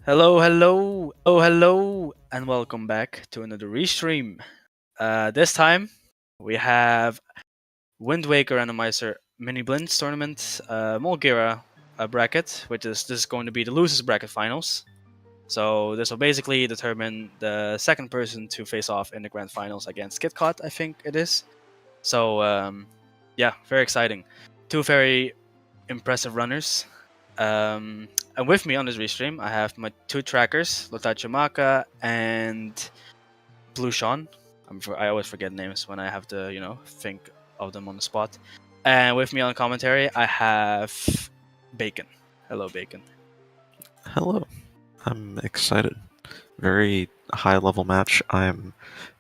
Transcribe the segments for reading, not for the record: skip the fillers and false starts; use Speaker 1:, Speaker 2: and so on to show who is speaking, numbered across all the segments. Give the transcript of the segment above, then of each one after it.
Speaker 1: Hello, hello, oh hello, and welcome back to another restream. This time we have Wind Waker Randomizer Miniblins tournament, Molgera bracket, which is this is going to be the losers bracket finals. So this will basically determine the second person to face off in the grand finals against KitKat, I think it is. So yeah, very exciting. Two very impressive runners. And with me on this restream, I have my two trackers, Lotachimaka and Blue Sean. I always forget names when I have to, think of them on the spot. And with me on commentary, I have Bacon. Hello, Bacon.
Speaker 2: Hello. I'm excited. Very high level match. I'm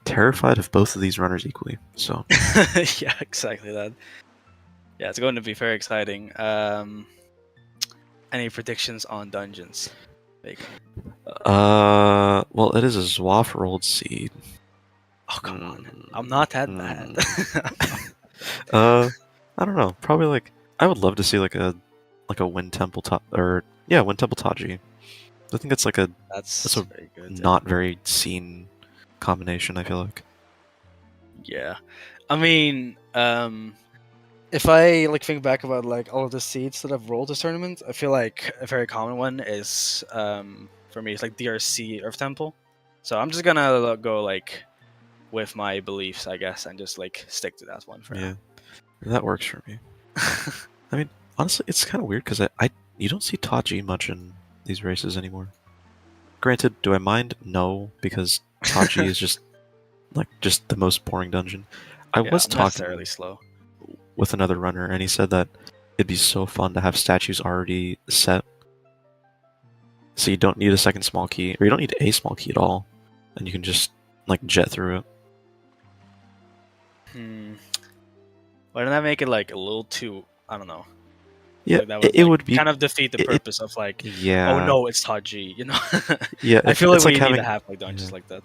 Speaker 2: terrified of both of these runners equally. So
Speaker 1: Yeah, exactly that. Yeah, it's going to be very exciting. Any predictions on dungeons, Bacon?
Speaker 2: well, it is a Zwaff rolled seed.
Speaker 1: Oh, come on. I'm not that bad.
Speaker 2: I don't know. Probably I would love to see like a Wind Temple Wind Temple Taji. I think that's
Speaker 1: That's
Speaker 2: a
Speaker 1: very good.
Speaker 2: not very seen combination, I feel like.
Speaker 1: Yeah. I mean, if I think back about all of the seeds that I've rolled this tournament, I feel like a very common one is for me it's DRC Earth Temple. So I'm just gonna go with my beliefs, I guess, and just stick to that one for
Speaker 2: now. That works for me. I mean, honestly, it's kind of weird because you don't see Taji much in these races anymore. Granted, do I mind? No, because Taji is just the most boring dungeon. I was talking
Speaker 1: slow
Speaker 2: with another runner, and he said that it'd be so fun to have statues already set, so you don't need a second small key, or you don't need a small key at all, and you can just jet through it.
Speaker 1: Why didn't that make it a little too? I don't know.
Speaker 2: Yeah, it would be
Speaker 1: kind of defeat the purpose of
Speaker 2: yeah.
Speaker 1: Oh no, it's Taji,
Speaker 2: Yeah,
Speaker 1: I feel like we
Speaker 2: need
Speaker 1: to have dungeons like that.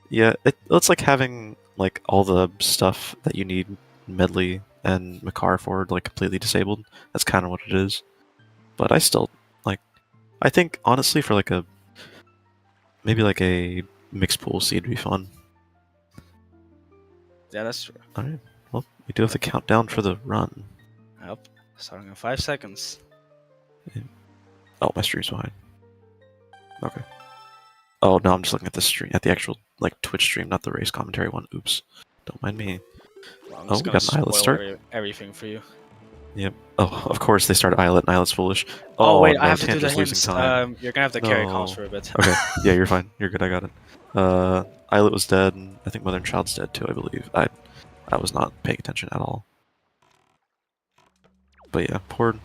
Speaker 2: Yeah, it's like having all the stuff that you need Medley and Makar for completely disabled. That's kind of what it is. But I still I think honestly for maybe a mixed pool seed would be fun.
Speaker 1: Yeah, that's true.
Speaker 2: Alright, well, we do have the countdown for the run.
Speaker 1: Yep, starting in 5 seconds.
Speaker 2: Oh, my stream's behind. Okay. Oh, no, I'm just looking at the stream, at the actual Twitch stream, not the race commentary one. Oops. Don't mind me.
Speaker 1: Well, we got an Islet start. Everything for you.
Speaker 2: Yep. Oh, of course they started Islet, and Islet's foolish.
Speaker 1: Oh wait, no, I have to do the hints. You're gonna have to carry comms for a bit.
Speaker 2: Okay. Yeah, you're fine. You're good. I got it. Islet was dead, and I think Mother and Child's dead too. I believe. I was not paying attention at all. But yeah, poor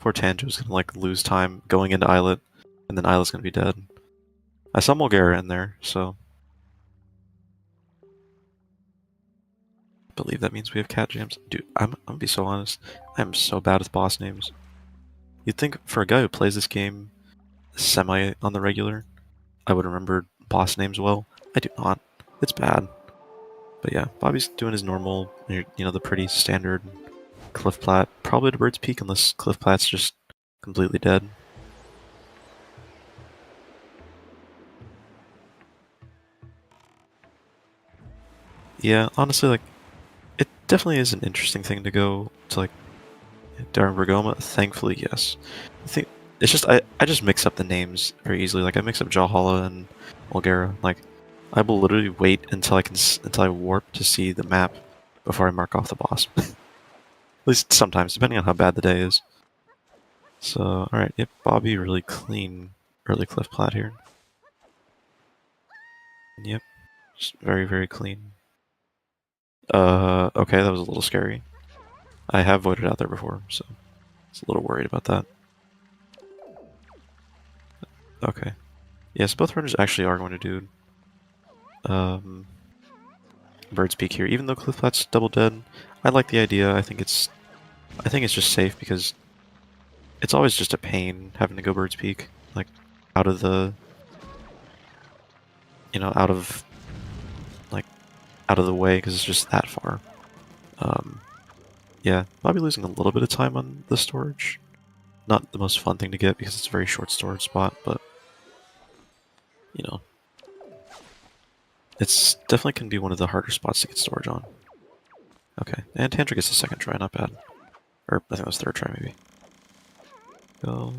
Speaker 2: Tanjo's gonna lose time going into Islet, and then Islet's gonna be dead. I saw Molgera in there, so I believe that means we have cat jams. Dude, I'm gonna be so honest. I'm so bad with boss names. You'd think for a guy who plays this game semi on the regular, I would remember boss names well. I do not. It's bad. But yeah, Bobby's doing his normal, the pretty standard Cliff Plat. Probably to Bird's Peak unless Cliff Plat's just completely dead. Yeah, honestly, it definitely is an interesting thing to go to Darren Bergoma. Thankfully, yes. I think it's just I just mix up the names very easily. I mix up Jawhala and Molgera. I will literally wait until I warp to see the map before I mark off the boss. At least sometimes, depending on how bad the day is. So, alright, yep, Bobby really clean early Cliff Plat here. Yep, just very, very clean. Okay, that was a little scary. I have voided out there before, so I was a little worried about that. Okay. Yes, both runners actually are going to do Bird's Peak here. Even though Cliff Plat's double dead, I like the idea. I think it's just safe because it's always just a pain having to go Bird's Peak, out of the out of the way because it's just that far. Yeah, Bobby losing a little bit of time on the storage. Not the most fun thing to get because it's a very short storage spot, but It's definitely can be one of the harder spots to get storage on. Okay, and Tantra gets a second try, not bad. Or I think that was third try maybe. Go.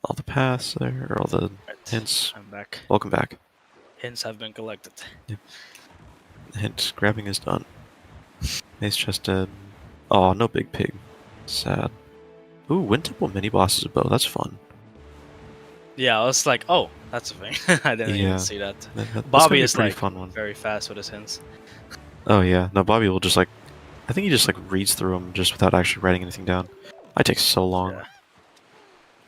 Speaker 2: All the paths there, or all the
Speaker 1: Right,
Speaker 2: hints.
Speaker 1: I'm back.
Speaker 2: Welcome back.
Speaker 1: Hints have been collected.
Speaker 2: Yep. The hint grabbing is done. Maze chest dead. Oh, no big pig. Sad. Ooh, Wind Temple mini boss is a bow. That's fun.
Speaker 1: Yeah, I was like, oh, that's a thing. I didn't
Speaker 2: Yeah.
Speaker 1: even see that.
Speaker 2: That's
Speaker 1: Bobby
Speaker 2: gonna be a
Speaker 1: is
Speaker 2: pretty
Speaker 1: like
Speaker 2: fun one.
Speaker 1: very fast with his hints.
Speaker 2: Oh yeah, no, Bobby will just like, I think he just like reads through them just without actually writing anything down. I take so long.
Speaker 1: Yeah.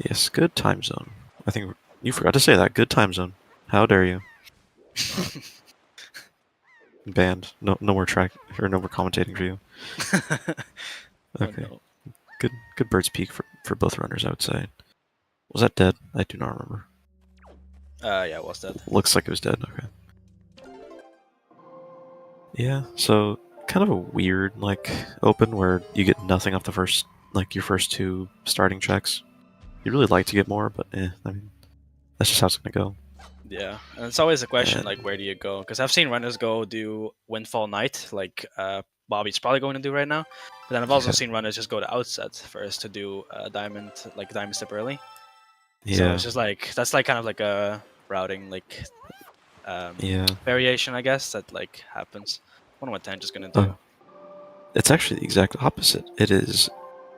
Speaker 2: Yes, good time zone. I think you forgot to say that. Good time zone. How dare you? Banned. No, no more track or no more commentating for you. Okay.
Speaker 1: Oh, no.
Speaker 2: Good bird's peak for both runners, I would say. Was that dead? I do not remember.
Speaker 1: Yeah, what's that?
Speaker 2: Looks like it was dead. Okay. Yeah. So kind of a weird like open where you get nothing off the first your first two starting checks. You'd really like to get more, but I mean, that's just how it's gonna go.
Speaker 1: Yeah, and it's always a question
Speaker 2: And
Speaker 1: like, where do you go? Because I've seen runners go do Windfall Night, like Bobby's probably going to do right now. But then I've also
Speaker 2: yeah,
Speaker 1: seen runners just go to Outset first to do Diamond, like Diamond Step early. So
Speaker 2: yeah,
Speaker 1: it's just like that's like kind of like a routing like
Speaker 2: yeah.
Speaker 1: variation, I guess, that like happens. I wonder what Tanja's gonna do.
Speaker 2: Oh, it's actually the exact opposite. It is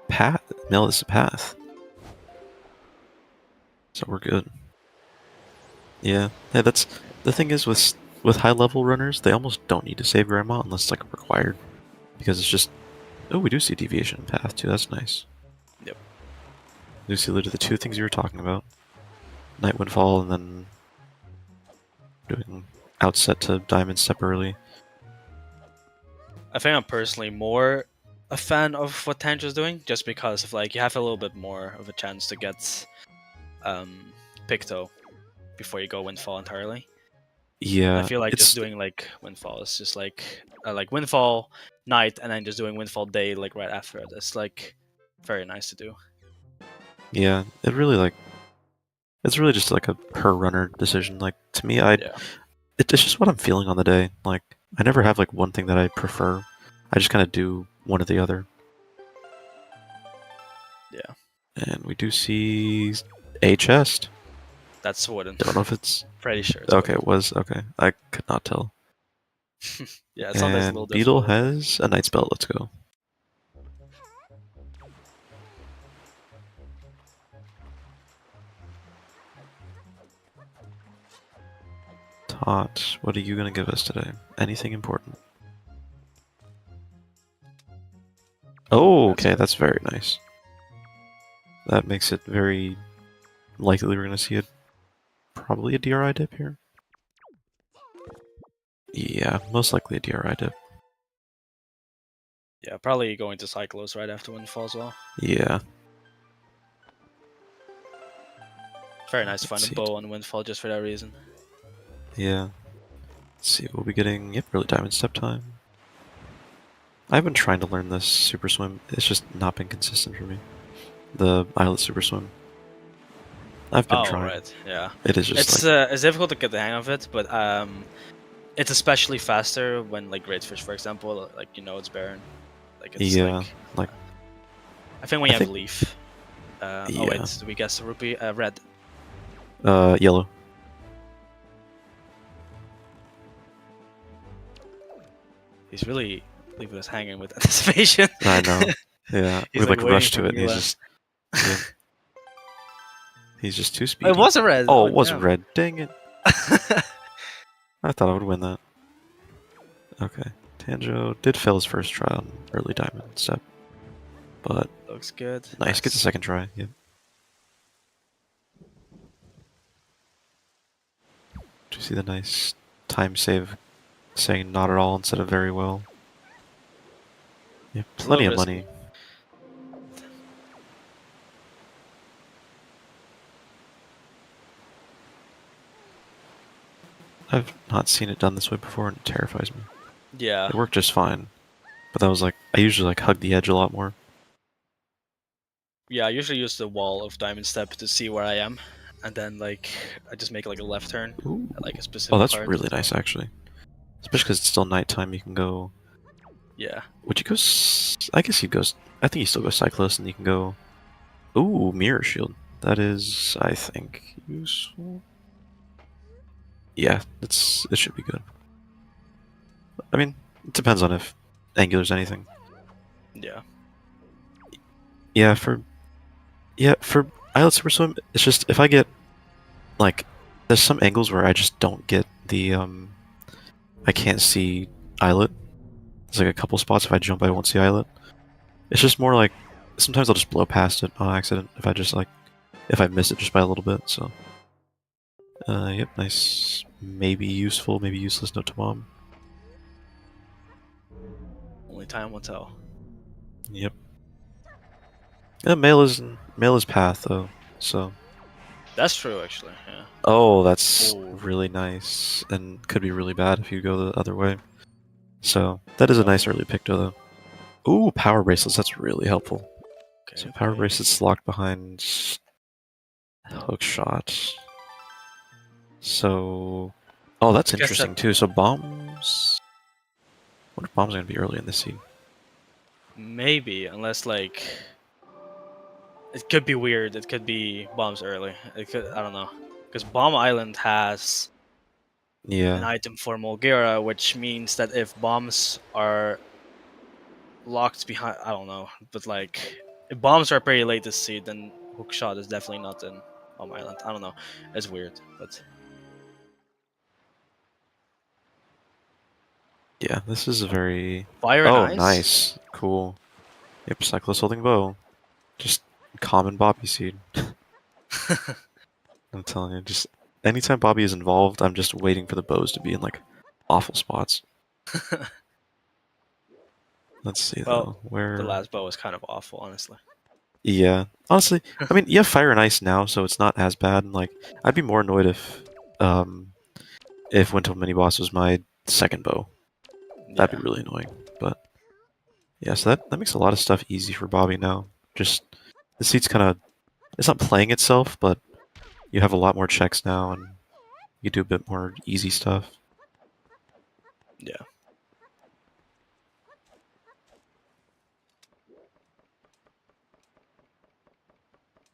Speaker 2: path. Mill is the path. So we're good. Yeah. Hey, that's the thing is with high level runners, they almost don't need to save grandma unless it's like required, because it's just. Oh, we do see deviation in path too. That's nice.
Speaker 1: Yep.
Speaker 2: We do see literally the two things you were talking about: Night Windfall, and then doing outset to Diamond Step early.
Speaker 1: I think I'm personally more a fan of what Tanja's doing, just because of like you have a little bit more of a chance to get Picto before you go Windfall entirely.
Speaker 2: Yeah,
Speaker 1: I feel like
Speaker 2: it's
Speaker 1: just doing like Windfall is just like Windfall night and then just doing Windfall day like right after it. It's like very nice to do.
Speaker 2: yeah. It really like it's really just like a per runner decision. Like to me,
Speaker 1: Yeah.
Speaker 2: it's just what I'm feeling on the day. Like I never have like one thing that I prefer. I just kind of do one or the other.
Speaker 1: Yeah.
Speaker 2: And we do see a chest.
Speaker 1: That's wooden.
Speaker 2: Don't know if it's
Speaker 1: Pretty sure it's
Speaker 2: okay.
Speaker 1: wooden.
Speaker 2: It was okay. I could not tell.
Speaker 1: Yeah, it's sometimes a little
Speaker 2: And Beetle
Speaker 1: difficult.
Speaker 2: has a Knight's Belt. Let's go. Tot, what are you gonna give us today? Anything important? Oh, okay, that's very nice. That makes it very likely we're gonna see probably a DRI dip here. Yeah, most likely a DRI dip.
Speaker 1: Yeah, probably going to Cyclos right after Windfall as well.
Speaker 2: Yeah.
Speaker 1: Very nice to
Speaker 2: Let's
Speaker 1: find a
Speaker 2: see.
Speaker 1: bow on Windfall just for that reason.
Speaker 2: Yeah. Let's see, we'll be getting early Diamond Step time. I've been trying to learn this Super Swim. It's just not been consistent for me. The Islet Super Swim. I've been trying.
Speaker 1: Right, yeah.
Speaker 2: It is just
Speaker 1: It's difficult to get the hang of it, but it's especially faster when like Great Fish, for example, like it's barren. Like it's
Speaker 2: yeah, like
Speaker 1: I think when you
Speaker 2: I
Speaker 1: have
Speaker 2: think-
Speaker 1: Leaf. Oh
Speaker 2: yeah.
Speaker 1: wait, do we guess Rupee? Red.
Speaker 2: Yellow.
Speaker 1: He's really leaving us hanging with anticipation.
Speaker 2: I know. Yeah,
Speaker 1: He's
Speaker 2: we like
Speaker 1: waiting
Speaker 2: rushed
Speaker 1: for
Speaker 2: to it, and
Speaker 1: Mila.
Speaker 2: he's just too speedy.
Speaker 1: It was a red.
Speaker 2: Oh, it was
Speaker 1: damn.
Speaker 2: red. Dang it! I thought I would win that. Okay, Tanjo did fail his first try on early Diamond Step, but
Speaker 1: Looks good.
Speaker 2: nice. Gets a second try. Yep. Do you see the nice time save, saying not at all instead of very well? Yeah,
Speaker 1: It's a
Speaker 2: plenty of
Speaker 1: little
Speaker 2: money. I've not seen it done this way before, and it terrifies me.
Speaker 1: Yeah.
Speaker 2: It worked just fine, but that was like I usually like hug the edge a lot more.
Speaker 1: Yeah, I usually use the wall of Diamond Step to see where I am, and then like I just make like a left turn
Speaker 2: Ooh.
Speaker 1: at like a
Speaker 2: Oh,
Speaker 1: specific
Speaker 2: that's
Speaker 1: part.
Speaker 2: really nice, actually. Especially because it's still nighttime, you can go...
Speaker 1: Yeah.
Speaker 2: Would you go... I guess you'd go... I think you still go Cyclist, and you can go... Ooh, Mirror Shield. That is, I think, useful. Yeah, it should be good. I mean, it depends on if Angular's anything.
Speaker 1: Yeah.
Speaker 2: Yeah, for Islet Super Swim, it's just if I get like there's some angles where I just don't get the I can't see Islet. There's like a couple spots if I jump I won't see Islet. It's just more like sometimes I'll just blow past it on accident if I miss it just by a little bit, so yep, nice. Maybe useful, maybe useless note to mom.
Speaker 1: Only time will tell.
Speaker 2: Yep. Yeah, mail is path though, so
Speaker 1: That's true, actually. Yeah.
Speaker 2: oh, that's
Speaker 1: Ooh.
Speaker 2: really nice, and could be really bad if you go the other way. So, that is a nice early pick, though. Ooh, power bracelets, that's really helpful.
Speaker 1: Okay,
Speaker 2: So, power
Speaker 1: okay.
Speaker 2: bracelets locked behind hook shot. So, oh, that's
Speaker 1: I guess
Speaker 2: interesting, too. So, bombs... I wonder if bombs are going to be early in this seed.
Speaker 1: Maybe, unless like it could be weird. It could be bombs early. It could. I don't know. Because Bomb Island has an
Speaker 2: Yeah.
Speaker 1: item for Molgera, which means that if bombs are locked behind, I don't know, but like if bombs are pretty late this seed, then hookshot is definitely not in Bomb Island. I don't know. It's weird, but
Speaker 2: Yeah, this is a very...
Speaker 1: fire and
Speaker 2: Oh,
Speaker 1: ice.
Speaker 2: nice. Cool. Yep, Cyclist holding bow. Just common Bobby seed. I'm telling you, just anytime Bobby is involved, I'm just waiting for the bows to be in like awful spots. Let's see
Speaker 1: Well,
Speaker 2: though,
Speaker 1: the
Speaker 2: where...
Speaker 1: last bow was kind of awful, honestly.
Speaker 2: Yeah, honestly, I mean, you have fire and ice now, so it's not as bad. And like, I'd be more annoyed if Winter Mini Boss was my second bow. That'd
Speaker 1: Yeah.
Speaker 2: be really annoying. But yeah, so that makes a lot of stuff easy for Bobby now. Just the seat's kind of it's not playing itself, but you have a lot more checks now, and you do a bit more easy stuff.
Speaker 1: Yeah.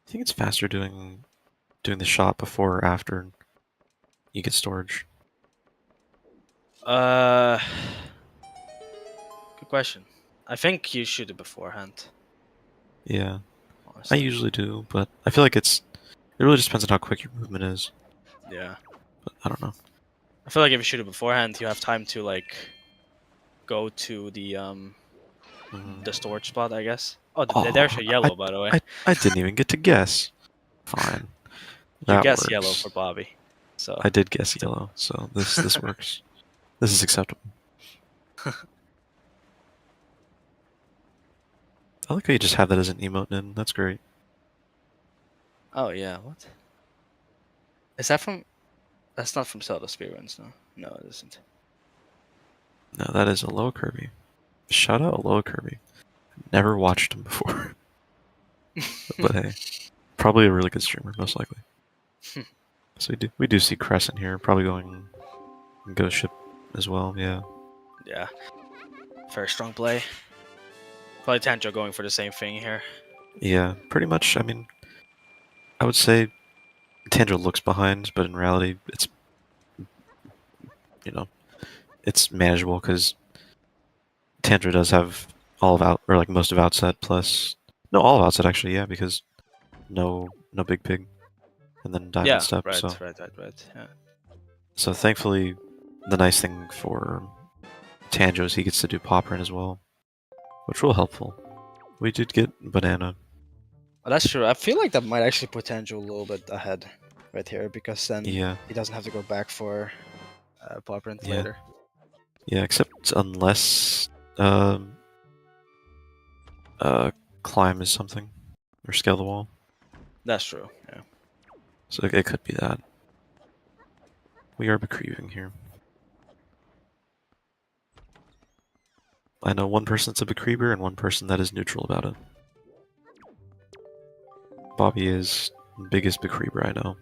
Speaker 2: I think it's faster doing the shot before or after you get storage.
Speaker 1: Uh, good question. I think you shoot it beforehand.
Speaker 2: Yeah, I
Speaker 1: Honestly.
Speaker 2: usually do, but I feel like it really just depends on how quick your movement is.
Speaker 1: Yeah.
Speaker 2: But I don't know.
Speaker 1: I feel like if you shoot it beforehand, you have time to like go to the storage spot, I guess. Oh, there's
Speaker 2: Oh,
Speaker 1: a yellow, by the way.
Speaker 2: I didn't even get to guess. Fine,
Speaker 1: You
Speaker 2: that
Speaker 1: guess yellow for
Speaker 2: works.
Speaker 1: Bobby. So
Speaker 2: I did guess yellow, so this works. This is acceptable. I like how you just have that as an emote in. That's great.
Speaker 1: oh yeah, what? Is that from? That's not from ZeldaSpeedRuns, no. No, it isn't.
Speaker 2: No, that is a low Kirby. Shout out low Kirby. Never watched him before, but hey, probably a really good streamer, most likely. So we do see Crescent here, probably going Ghost Ship as well. Yeah.
Speaker 1: Yeah. Very strong play. Probably Tanjo going for the same thing here.
Speaker 2: Yeah, pretty much. I mean, I would say Tanjo looks behind, but in reality, it's it's manageable because Tanjo does have all of out or like most of outset plus no all of outset actually, yeah, because no big pig and then diamond
Speaker 1: Yeah,
Speaker 2: step.
Speaker 1: right. Yeah.
Speaker 2: So thankfully, the nice thing for Tanjo is he gets to do pop run as well, which will helpful. We did get banana.
Speaker 1: Well, that's true. I feel like that might actually put Tanjo a little bit ahead right here because then
Speaker 2: Yeah,
Speaker 1: he doesn't have to go back for pop print
Speaker 2: yeah,
Speaker 1: later.
Speaker 2: yeah. Except unless um climb is something or scale the wall.
Speaker 1: That's true. Yeah.
Speaker 2: So it could be that. We are bequeathing here. I know one person that's a bequeather and one person that is neutral about it. Bobby is the biggest bequeather I know.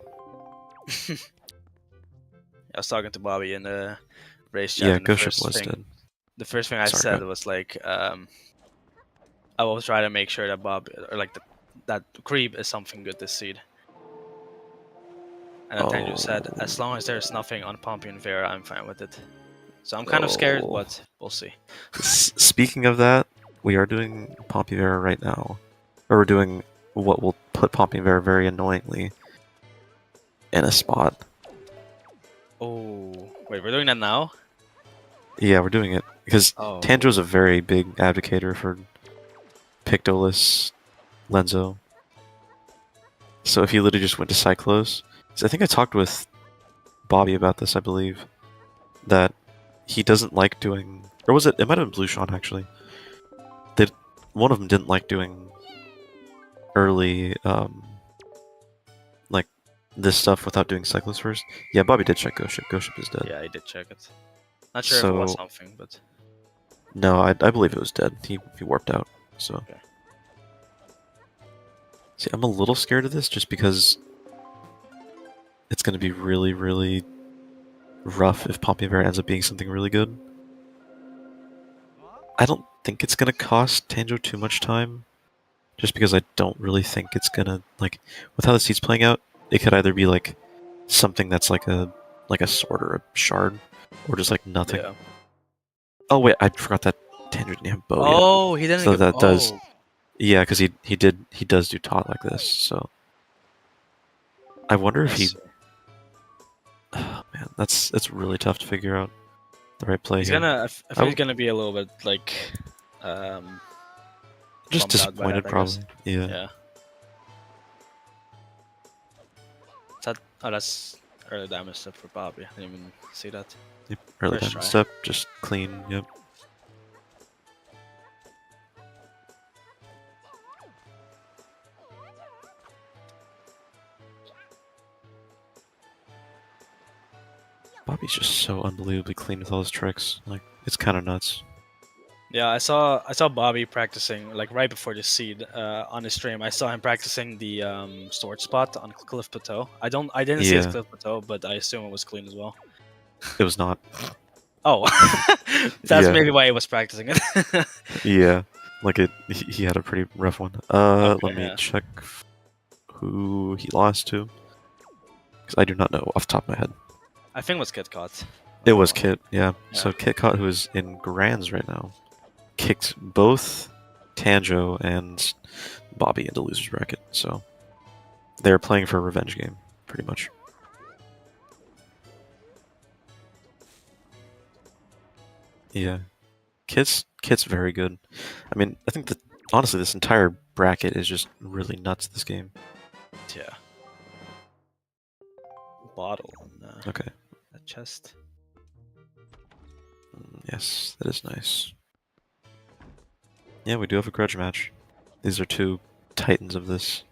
Speaker 1: I was talking to Bobby in the race chat,
Speaker 2: Yeah,
Speaker 1: and
Speaker 2: Ghost Ship was dead.
Speaker 1: the first thing I
Speaker 2: Sorry,
Speaker 1: said
Speaker 2: go.
Speaker 1: was like, I will try to make sure that that creep is something good this seed. And then Tanjo said,
Speaker 2: Oh,
Speaker 1: as long as there's nothing on Pompey and Vera, I'm fine with it. So I'm kind of scared,
Speaker 2: oh.
Speaker 1: but we'll see.
Speaker 2: Speaking of that, we are doing Pompey Vera right now. Or we're doing what will put Pompey Vera very annoyingly in a spot.
Speaker 1: Oh, wait, we're doing that now?
Speaker 2: Yeah, we're doing it. Because
Speaker 1: Oh,
Speaker 2: Tanjo's a very big advocator for Pictoless Lenzo. So if he literally just went to Cyclos... So I think I talked with Bobby about this, I believe. That he doesn't like doing... Or was it? It might have been Blue Sean, actually. That one of them didn't like doing early, like, this stuff without doing Cyclos first. Yeah, Bobby did check Ghost Ship. Ghost Ship is dead.
Speaker 1: yeah, I did check it. Not sure if it was
Speaker 2: So...
Speaker 1: something, but...
Speaker 2: No, I believe it was dead. He warped out, so...
Speaker 1: Okay.
Speaker 2: See, I'm a little scared of this just because it's going to be really, really rough if Pompey Vera ends up being something really good. I don't think it's going to cost Tanjo too much time, just because I don't really think it's going to, like, with how the seed's playing out, it could either be, like, something that's like a sword or a shard, or just, like, nothing.
Speaker 1: Yeah.
Speaker 2: Oh, wait, I forgot that Tanjo didn't have bow yet.
Speaker 1: Oh, he didn't
Speaker 2: So
Speaker 1: get...
Speaker 2: that does...
Speaker 1: Oh,
Speaker 2: Yeah, because he does do taunt like this, so... I wonder if
Speaker 1: I
Speaker 2: he...
Speaker 1: see.
Speaker 2: Oh, man, it's really tough to figure out the right play
Speaker 1: He's
Speaker 2: here.
Speaker 1: gonna... I think he's gonna be a little bit, like...
Speaker 2: Just
Speaker 1: bummed out by
Speaker 2: disappointed,
Speaker 1: that, I guess.
Speaker 2: probably. Yeah.
Speaker 1: Yeah. Is that... Oh, that's early damage step for Bobby. I didn't even see that.
Speaker 2: Yep. Early
Speaker 1: First
Speaker 2: damage
Speaker 1: try.
Speaker 2: step, just clean. Yep. Bobby's just so unbelievably clean with all his tricks. Like, it's kind of nuts.
Speaker 1: Yeah, I saw Bobby practicing like right before the seed on his stream. I saw him practicing the sword spot on Cliff Plateau. I didn't see his
Speaker 2: Yeah,
Speaker 1: Cliff Plateau, but I assume it was clean as well.
Speaker 2: it was not.
Speaker 1: Oh, that's
Speaker 2: Yeah.
Speaker 1: maybe why he was practicing it.
Speaker 2: Yeah, like he had a pretty rough one.
Speaker 1: Okay,
Speaker 2: Let me
Speaker 1: yeah.
Speaker 2: check who he lost to, because I do not know off the top of my head.
Speaker 1: I think it was Kit Kat.
Speaker 2: It was Kit, yeah.
Speaker 1: Yeah.
Speaker 2: So KitKat, who is in Grands right now, kicked both Tanjo and Bobby into loser's bracket. So they're playing for a revenge game, pretty much. Yeah, Kit's very good. I mean, I think that honestly, this entire bracket is just really nuts. This game.
Speaker 1: Yeah. Bottle on
Speaker 2: Okay.
Speaker 1: that chest.
Speaker 2: Yes, that is nice. Yeah, we do have a grudge match. These are two titans of this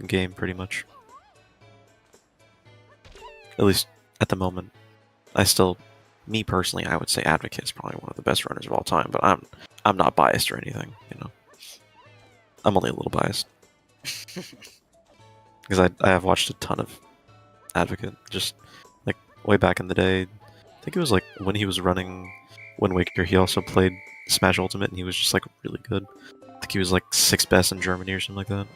Speaker 2: game, pretty much. At least at the moment. Me personally, I would say Advocate is probably one of the best runners of all time, but I'm not biased or anything, you know. I'm only a little biased. Because I have watched a ton of Advocate, just like way back in the day. I think it was like when he was running Wind Waker, he also played Smash Ultimate, and he was just like really good. I think he was like 6th best in Germany or something like that.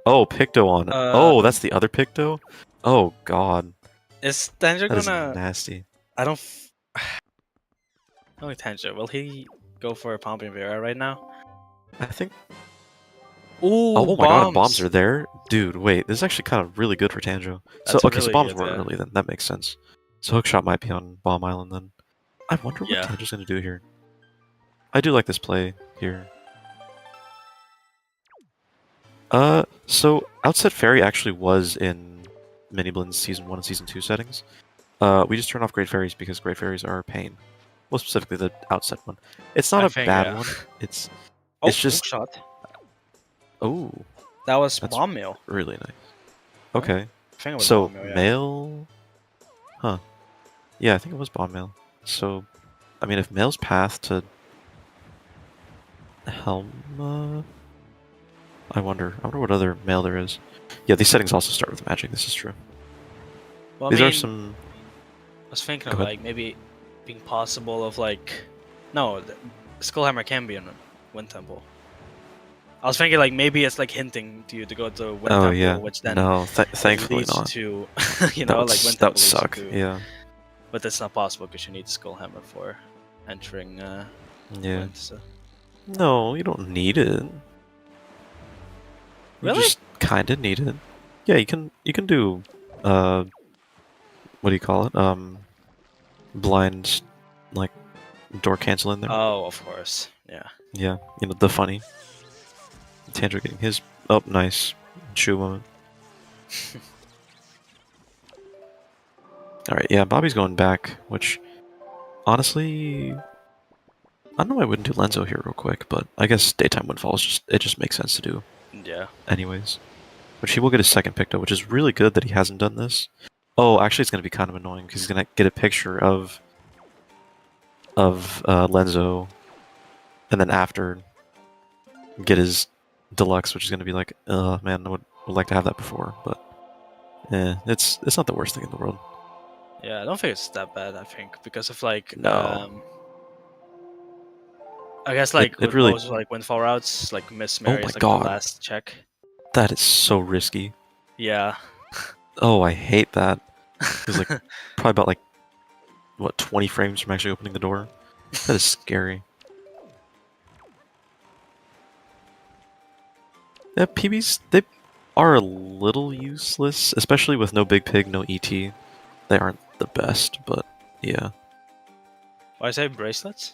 Speaker 2: Oh, Picto on it. Oh, that's the other Picto? Oh, God.
Speaker 1: Is Tanjo
Speaker 2: That is
Speaker 1: gonna...
Speaker 2: nasty.
Speaker 1: I don't... Only Tanjo. Will he go for a Pompey and Vera right now?
Speaker 2: I think...
Speaker 1: Ooh,
Speaker 2: Oh my god, bombs
Speaker 1: bombs
Speaker 2: are there? Dude, wait, this is actually kind of really good for Tanjo. So,
Speaker 1: That's
Speaker 2: okay, so
Speaker 1: really
Speaker 2: bombs
Speaker 1: good,
Speaker 2: were
Speaker 1: yeah.
Speaker 2: early then. That makes sense. So Hookshot might be on Bomb Island then. I wonder what
Speaker 1: Yeah.
Speaker 2: Tanjo's gonna do here. I do like this play here. So Outset Fairy actually was in Miniblins Season 1 and Season 2 settings. We just turn off Great Fairies because Great Fairies are a pain. Well, specifically the Outset one. It's not
Speaker 1: I
Speaker 2: a
Speaker 1: think,
Speaker 2: bad
Speaker 1: yeah.
Speaker 2: one. It's
Speaker 1: Oh,
Speaker 2: just...
Speaker 1: Hookshot.
Speaker 2: Oh,
Speaker 1: That was
Speaker 2: that's
Speaker 1: bomb mail.
Speaker 2: really nice. Okay.
Speaker 1: I think it was
Speaker 2: So,
Speaker 1: bomb mail, yeah.
Speaker 2: Mail... Huh. Yeah, I think it was Bomb Mail. So, I mean, if Mail's path to Helma... I wonder what other Mail there is. Yeah, these settings also start with magic, this is true.
Speaker 1: Well, I
Speaker 2: These are
Speaker 1: mean,
Speaker 2: some.
Speaker 1: I was thinking
Speaker 2: Go
Speaker 1: of
Speaker 2: ahead.
Speaker 1: like maybe being possible of like, no, Skullhammer can be in Wind Temple. I was thinking like maybe it's like hinting to you to go to Wind
Speaker 2: Oh yeah.
Speaker 1: Temple, which then
Speaker 2: No,
Speaker 1: it
Speaker 2: thankfully
Speaker 1: leads you
Speaker 2: not.
Speaker 1: to,
Speaker 2: That would
Speaker 1: like Wind
Speaker 2: that would
Speaker 1: Temple leads you
Speaker 2: suck.
Speaker 1: to,
Speaker 2: Yeah.
Speaker 1: but that's not possible because you need Skullhammer for entering
Speaker 2: Yeah.
Speaker 1: Wind. So.
Speaker 2: No, you don't need it. You
Speaker 1: Really?
Speaker 2: just kind of need it. Yeah, you can do what do you call it? Blind like door cancel in there.
Speaker 1: Oh, of course. Yeah.
Speaker 2: Yeah, the funny Tanjo getting his nice shoe moment. All right, yeah, Bobby's going back, which honestly, I don't know why I wouldn't do Lenzo here real quick, but I guess daytime windfall is it just makes sense to do
Speaker 1: Yeah.
Speaker 2: anyways. Which he will get his second pick though, which is really good that he hasn't done this. Oh, actually, it's gonna be kind of annoying because he's gonna get a picture of Lenzo, and then after get his deluxe, which is gonna be like, man, I would like to have that before, but it's not the worst thing in the world.
Speaker 1: Yeah, I don't think it's that bad. I think because of like
Speaker 2: No,
Speaker 1: I guess
Speaker 2: it
Speaker 1: like
Speaker 2: it
Speaker 1: with
Speaker 2: really.
Speaker 1: most like windfall routes, like Miss
Speaker 2: Oh
Speaker 1: Mary
Speaker 2: my
Speaker 1: is like the
Speaker 2: god,
Speaker 1: last check.
Speaker 2: that is so risky.
Speaker 1: Yeah.
Speaker 2: Oh, I hate that. He's like probably about like what 20 frames from actually opening the door. That is scary. Yeah, PBs they are a little useless, especially with no big pig, no ET. They aren't the best, but yeah.
Speaker 1: Why say bracelets?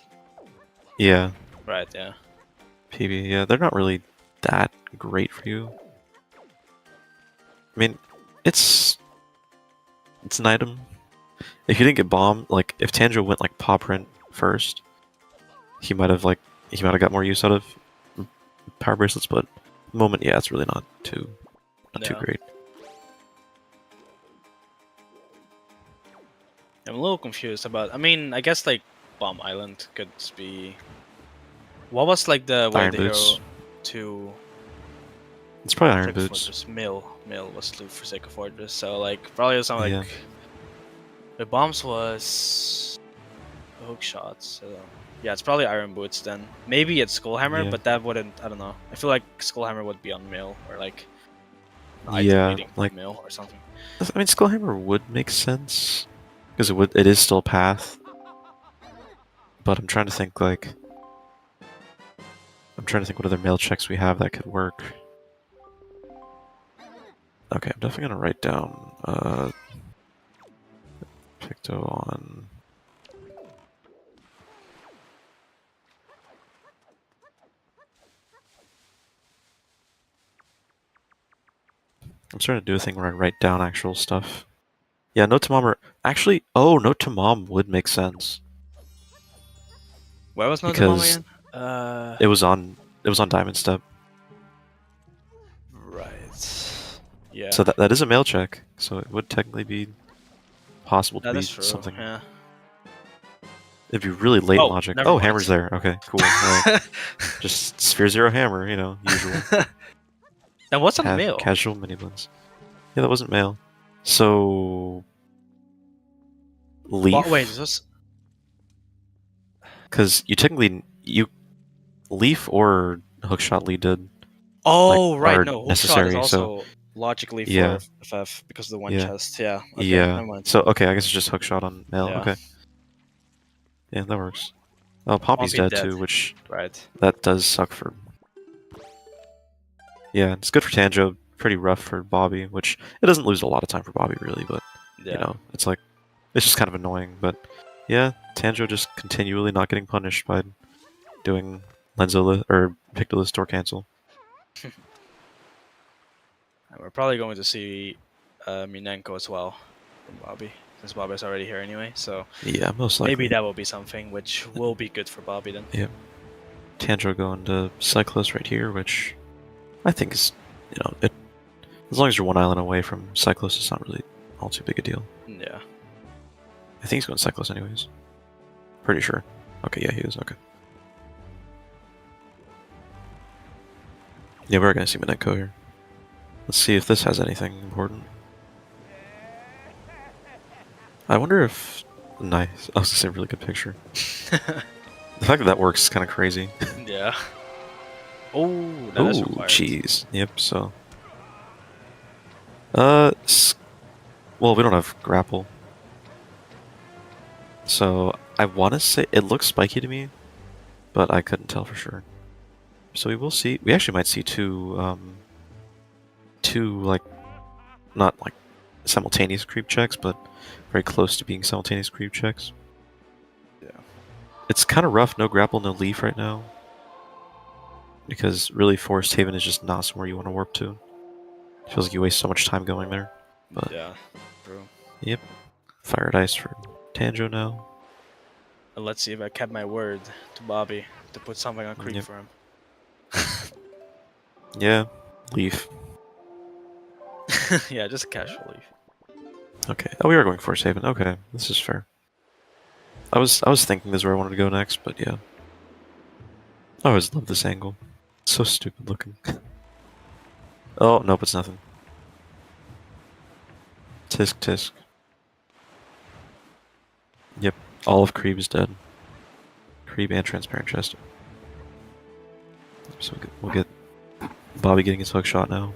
Speaker 2: Yeah,
Speaker 1: Right. Yeah.
Speaker 2: PB, yeah, they're not really that great for you. I mean, it's an item. If you didn't get bomb, like if Tanjo went like paw print first, he might have got more use out of power bracelets, but at the moment, yeah, it's really not too
Speaker 1: Yeah.
Speaker 2: great.
Speaker 1: I'm a little confused about. I mean, I guess like Bomb Island could be. What was like the way
Speaker 2: Iron
Speaker 1: the
Speaker 2: boots.
Speaker 1: hero to
Speaker 2: It's probably Iron
Speaker 1: Forsaken
Speaker 2: boots.
Speaker 1: Fortress Mill was to Forsaken Fortress, so like probably something
Speaker 2: Yeah.
Speaker 1: like the bombs was hook shots. So yeah, it's probably Iron Boots then. Maybe it's Skullhammer,
Speaker 2: Yeah.
Speaker 1: but that wouldn't. I don't know. I feel like Skullhammer would be on Mill or like an item
Speaker 2: Yeah,
Speaker 1: leading
Speaker 2: like
Speaker 1: to Mill or something.
Speaker 2: I mean, Skullhammer would make sense because it is still path. But I'm trying to think what other mail checks we have that could work. Okay, I'm definitely gonna write down Picto on. I'm starting to do a thing where I write down actual stuff. Yeah, Note to Mom actually. Oh, Note to Mom would make sense
Speaker 1: Where was Note to Mom
Speaker 2: because
Speaker 1: again?
Speaker 2: it was on Diamond Step.
Speaker 1: Right. Yeah.
Speaker 2: So that is a mail check. So it would technically be possible to
Speaker 1: That
Speaker 2: be
Speaker 1: is true.
Speaker 2: something.
Speaker 1: Yeah.
Speaker 2: It'd be really late
Speaker 1: Oh,
Speaker 2: logic.
Speaker 1: never
Speaker 2: Oh,
Speaker 1: mind.
Speaker 2: hammer's there. Okay, cool. All right. Just Sphere Zero hammer, usual.
Speaker 1: Then what's on Mill?
Speaker 2: Casual Miniblins. Yeah, that wasn't mail. So Leaf.
Speaker 1: Wait, this was.
Speaker 2: Because you Leaf or Hookshot Lead did
Speaker 1: Oh,
Speaker 2: like,
Speaker 1: right.
Speaker 2: are
Speaker 1: No, Hookshot is
Speaker 2: necessary.
Speaker 1: also logically
Speaker 2: Yeah,
Speaker 1: for FF because of the one
Speaker 2: yeah,
Speaker 1: chest. Yeah. Okay.
Speaker 2: yeah.
Speaker 1: Never mind.
Speaker 2: So okay, I guess it's just Hookshot on mail.
Speaker 1: Yeah.
Speaker 2: Okay, yeah, that works. Oh, Pompey's
Speaker 1: Pompey
Speaker 2: dead
Speaker 1: dead.
Speaker 2: too, which
Speaker 1: Right.
Speaker 2: that does suck for. Yeah, it's good for Tanjo. Pretty rough for Bobby, which it doesn't lose a lot of time for Bobby really, but
Speaker 1: Yeah.
Speaker 2: it's like it's just kind of annoying. But yeah, Tanjo just continually not getting punished by doing Lenzo or Pictolus door cancel.
Speaker 1: And we're probably going to see Minenko as well from Bobby, since Bobby's already here anyway. So
Speaker 2: Yeah, most likely.
Speaker 1: maybe that will be something which will be good for Bobby then.
Speaker 2: Yeah. Tanjo going to Cyclos right here, which I think is, as long as you're one island away from Cyclos, it's not really all too big a deal.
Speaker 1: Yeah.
Speaker 2: I think he's going Cyclos anyways. Pretty sure. Okay, yeah, he is. Okay. Yeah, we're gonna see Minetko here. Let's see if this has anything important. I wonder if... Nice. I was gonna say really good picture. The fact that that works is kind of crazy.
Speaker 1: Yeah. Oh, that is
Speaker 2: Oh,
Speaker 1: required.
Speaker 2: cheese. Yep, so... well, we don't have grapple. So, I want to say... It looks spiky to me, but I couldn't tell for sure. So we will see... We actually might see two, like... Not, like, simultaneous creep checks, but very close to being simultaneous creep checks.
Speaker 1: Yeah.
Speaker 2: It's kind of rough, no grapple, no leaf right now. Because really, Forest Haven is just not somewhere you want to warp to. It feels like you waste so much time going there. But
Speaker 1: Yeah, true.
Speaker 2: yep, Fire Dice for Tanjo now.
Speaker 1: And let's see if I kept my word to Bobby to put something on creep
Speaker 2: Yep.
Speaker 1: for him.
Speaker 2: Yeah, leaf.
Speaker 1: Yeah, just a casual leaf.
Speaker 2: Okay. Oh, we are going Forest Haven. Okay, this is fair. I was thinking this is where I wanted to go next, but yeah. I always love this angle. It's so stupid looking. Oh, nope, it's nothing. Tisk tisk. Yep, all of Creeb is dead. Creeb and Transparent Chest. So we'll get Bobby getting his hook shot now.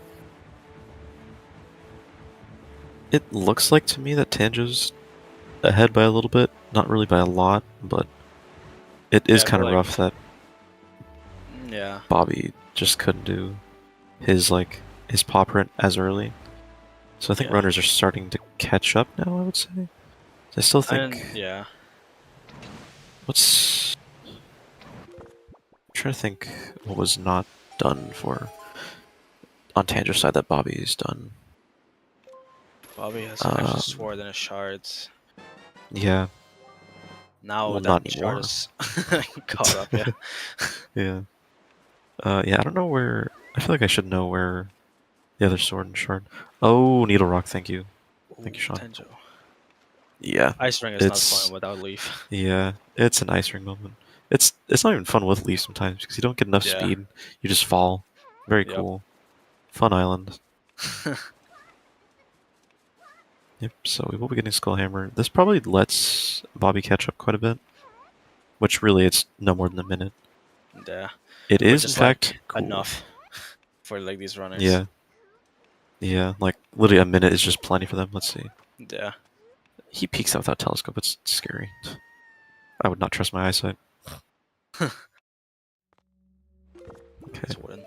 Speaker 2: It looks like to me that Tanjo's ahead by a little bit. Not really by a lot, but it is
Speaker 1: Yeah, I
Speaker 2: kind
Speaker 1: feel
Speaker 2: of
Speaker 1: like-
Speaker 2: rough that
Speaker 1: Yeah.
Speaker 2: Bobby just couldn't do his pop print as early. So I think
Speaker 1: Yeah.
Speaker 2: runners are starting to catch up now, I would say. I still think...
Speaker 1: Yeah.
Speaker 2: What's... I'm trying to think what was not done for... On Tanjo's side that Bobby's done.
Speaker 1: Bobby has an extra sword and a shards.
Speaker 2: Yeah.
Speaker 1: Now
Speaker 2: Well,
Speaker 1: that
Speaker 2: not
Speaker 1: shard
Speaker 2: anymore.
Speaker 1: is caught up, yeah.
Speaker 2: Yeah. Yeah, I don't know where... I feel like I should know where the other sword and shard... Oh, Needle Rock, thank you. Thank you, Sean.
Speaker 1: Tenjo.
Speaker 2: Yeah.
Speaker 1: Ice Ring is not fun without leaf.
Speaker 2: Yeah, it's an Ice Ring moment. It's not even fun with leaf sometimes, because you don't get enough
Speaker 1: Yeah.
Speaker 2: speed. You just fall. Very
Speaker 1: Yep.
Speaker 2: cool. Fun island. Yep, so we will be getting Skullhammer. This probably lets Bobby catch up quite a bit. Which really, it's no more than a minute.
Speaker 1: Yeah.
Speaker 2: It
Speaker 1: Which
Speaker 2: is, in fact,
Speaker 1: like
Speaker 2: cool.
Speaker 1: enough for like these runners.
Speaker 2: Yeah. Yeah, like literally a minute is just plenty for them. Let's see.
Speaker 1: Yeah.
Speaker 2: He peeks out without telescope. It's scary. I would not trust my eyesight. Okay.
Speaker 1: It's wooden.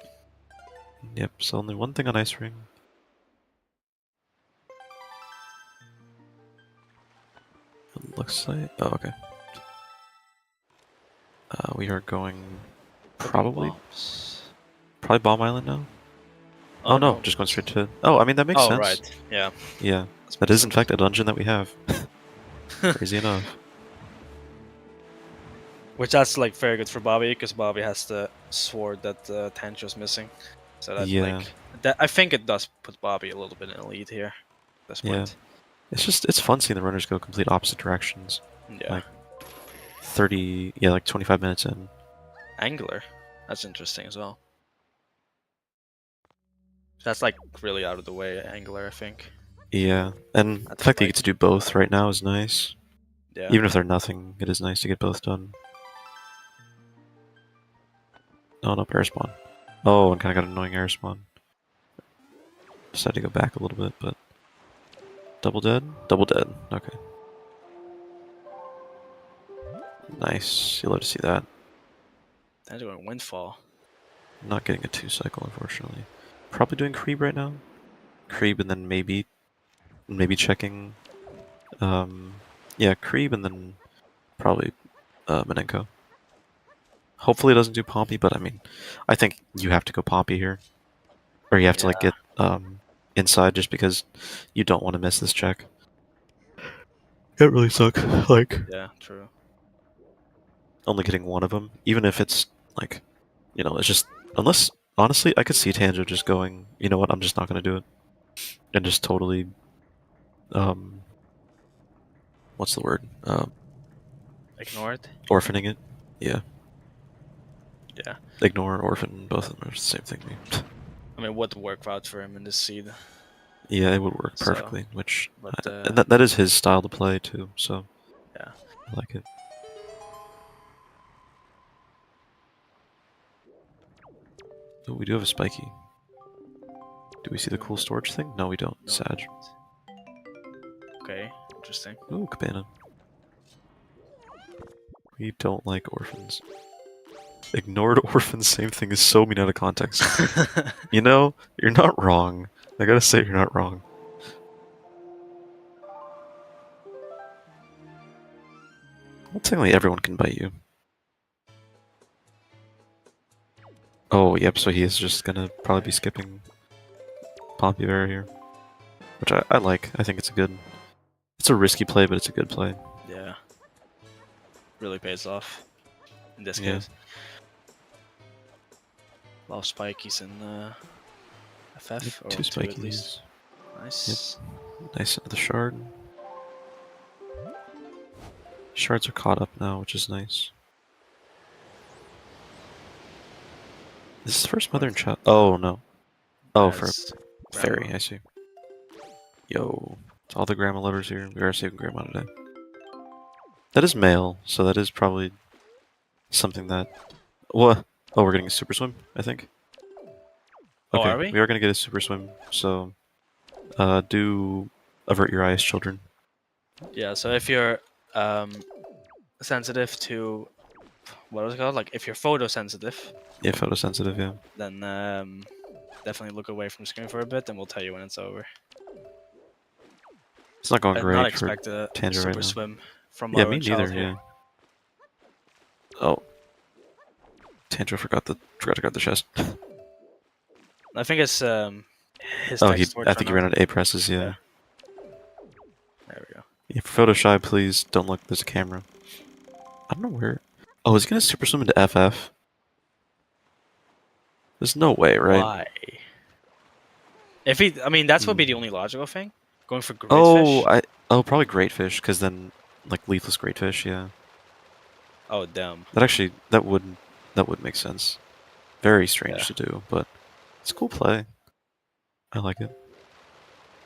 Speaker 2: Yep, so only one thing on Ice Ring. It looks like... Oh, okay. We are going... Probably Bomb Island now? Oh no, just going straight to... Oh, I mean, that makes sense.
Speaker 1: Oh, right. Yeah.
Speaker 2: Yeah. That is, in fact, a dungeon that we have. Crazy enough.
Speaker 1: Which that's like very good for Bobby, because Bobby has the sword that Tanjo's missing. So that
Speaker 2: Yeah.
Speaker 1: like... That, I think it does put Bobby a little bit in the lead here. At this point.
Speaker 2: It's fun seeing the runners go complete opposite directions.
Speaker 1: Yeah.
Speaker 2: Like 30... Yeah, like 25 minutes in.
Speaker 1: Angular. That's interesting as well. That's like really out of the way, Angular, I think.
Speaker 2: Yeah, and the fact that you get to do both right now is nice.
Speaker 1: Yeah.
Speaker 2: Even if they're nothing, it is nice to get both done. Oh no, air spawn. Oh, and kind of got an annoying air spawn. Just had to go back a little bit, but... Double dead? Double dead, okay. Nice, you'll love to see that.
Speaker 1: That's going Windfall.
Speaker 2: Not getting a 2-cycle, unfortunately. Probably doing Creep right now. Creep and then maybe checking... yeah, Creep and then probably Manenko. Hopefully it doesn't do Pompey, but I mean, I think you have to go Pompey here. Or you have to like get inside just because you don't want to miss this check. It really sucks. Like,
Speaker 1: Yeah, true.
Speaker 2: only getting one of them, even if it's like, you know, it's just unless honestly, I could see Tanjo just going, you know what, I'm just not gonna do it, and just totally, what's the word?
Speaker 1: Ignore it.
Speaker 2: Orphaning it. Yeah.
Speaker 1: Yeah.
Speaker 2: Ignore, orphan, both of them are the same thing to me.
Speaker 1: I mean, what work out for him in this seed?
Speaker 2: Yeah, it would work
Speaker 1: So,
Speaker 2: perfectly. Which
Speaker 1: but
Speaker 2: and that is his style to play too. So
Speaker 1: yeah.
Speaker 2: I like it. Oh, we do have a spiky. Do we see the cool storage thing? No, we don't.
Speaker 1: No, we
Speaker 2: Sag.
Speaker 1: don't. Okay, interesting.
Speaker 2: Ooh, cabana. We don't like orphans. Ignored orphans, same thing, is so mean out of context. You know, you're not wrong. I gotta say, you're not wrong. Well, technically, everyone can bite you. Oh, yep, so he is just gonna probably be skipping Poppy Bear here. Which I like. I think it's a good... It's a risky play, but it's a good play.
Speaker 1: Yeah. Really pays off in this
Speaker 2: Yeah.
Speaker 1: case. A lot of spikies in FF, or
Speaker 2: Two
Speaker 1: two at least.
Speaker 2: spikies.
Speaker 1: Nice.
Speaker 2: Yep. Nice into the shard. Shards are caught up now, which is nice. This is the first mother and child. Oh, no. Oh, for fairy,
Speaker 1: Grandma.
Speaker 2: I see. Yo. All the grandma lovers here. We are saving grandma today. That is male, so that is probably something that... What? Oh, we're getting a super swim, I think.
Speaker 1: Oh,
Speaker 2: Okay,
Speaker 1: are we?
Speaker 2: we are going to get a super swim, so... do avert your eyes, children.
Speaker 1: Yeah, so if you're sensitive to... What was it called? Like, if you're photosensitive,
Speaker 2: Yeah, photosensitive, yeah.
Speaker 1: then definitely look away from the screen for a bit, and we'll tell you when it's over.
Speaker 2: It's not going
Speaker 1: I did
Speaker 2: great
Speaker 1: not
Speaker 2: for
Speaker 1: expect a
Speaker 2: Tanjo
Speaker 1: super
Speaker 2: right now.
Speaker 1: swim from
Speaker 2: Yeah,
Speaker 1: our
Speaker 2: me
Speaker 1: own child
Speaker 2: neither,
Speaker 1: here.
Speaker 2: yeah. Oh. Tanjo forgot to grab the chest.
Speaker 1: I think it's his
Speaker 2: Oh,
Speaker 1: text
Speaker 2: I think he ran out of A presses, yeah.
Speaker 1: There we go.
Speaker 2: Yeah, for photo shy, please don't look. There's a camera. I don't know where. Oh, is he gonna super swim into FF? There's no way, right?
Speaker 1: Why? If he, I mean, that's would be the only logical thing. Going for great
Speaker 2: Oh,
Speaker 1: fish.
Speaker 2: probably great fish, because then like leafless great fish, yeah.
Speaker 1: Oh damn.
Speaker 2: That would make sense. Very strange to do, but it's a cool play. I like it.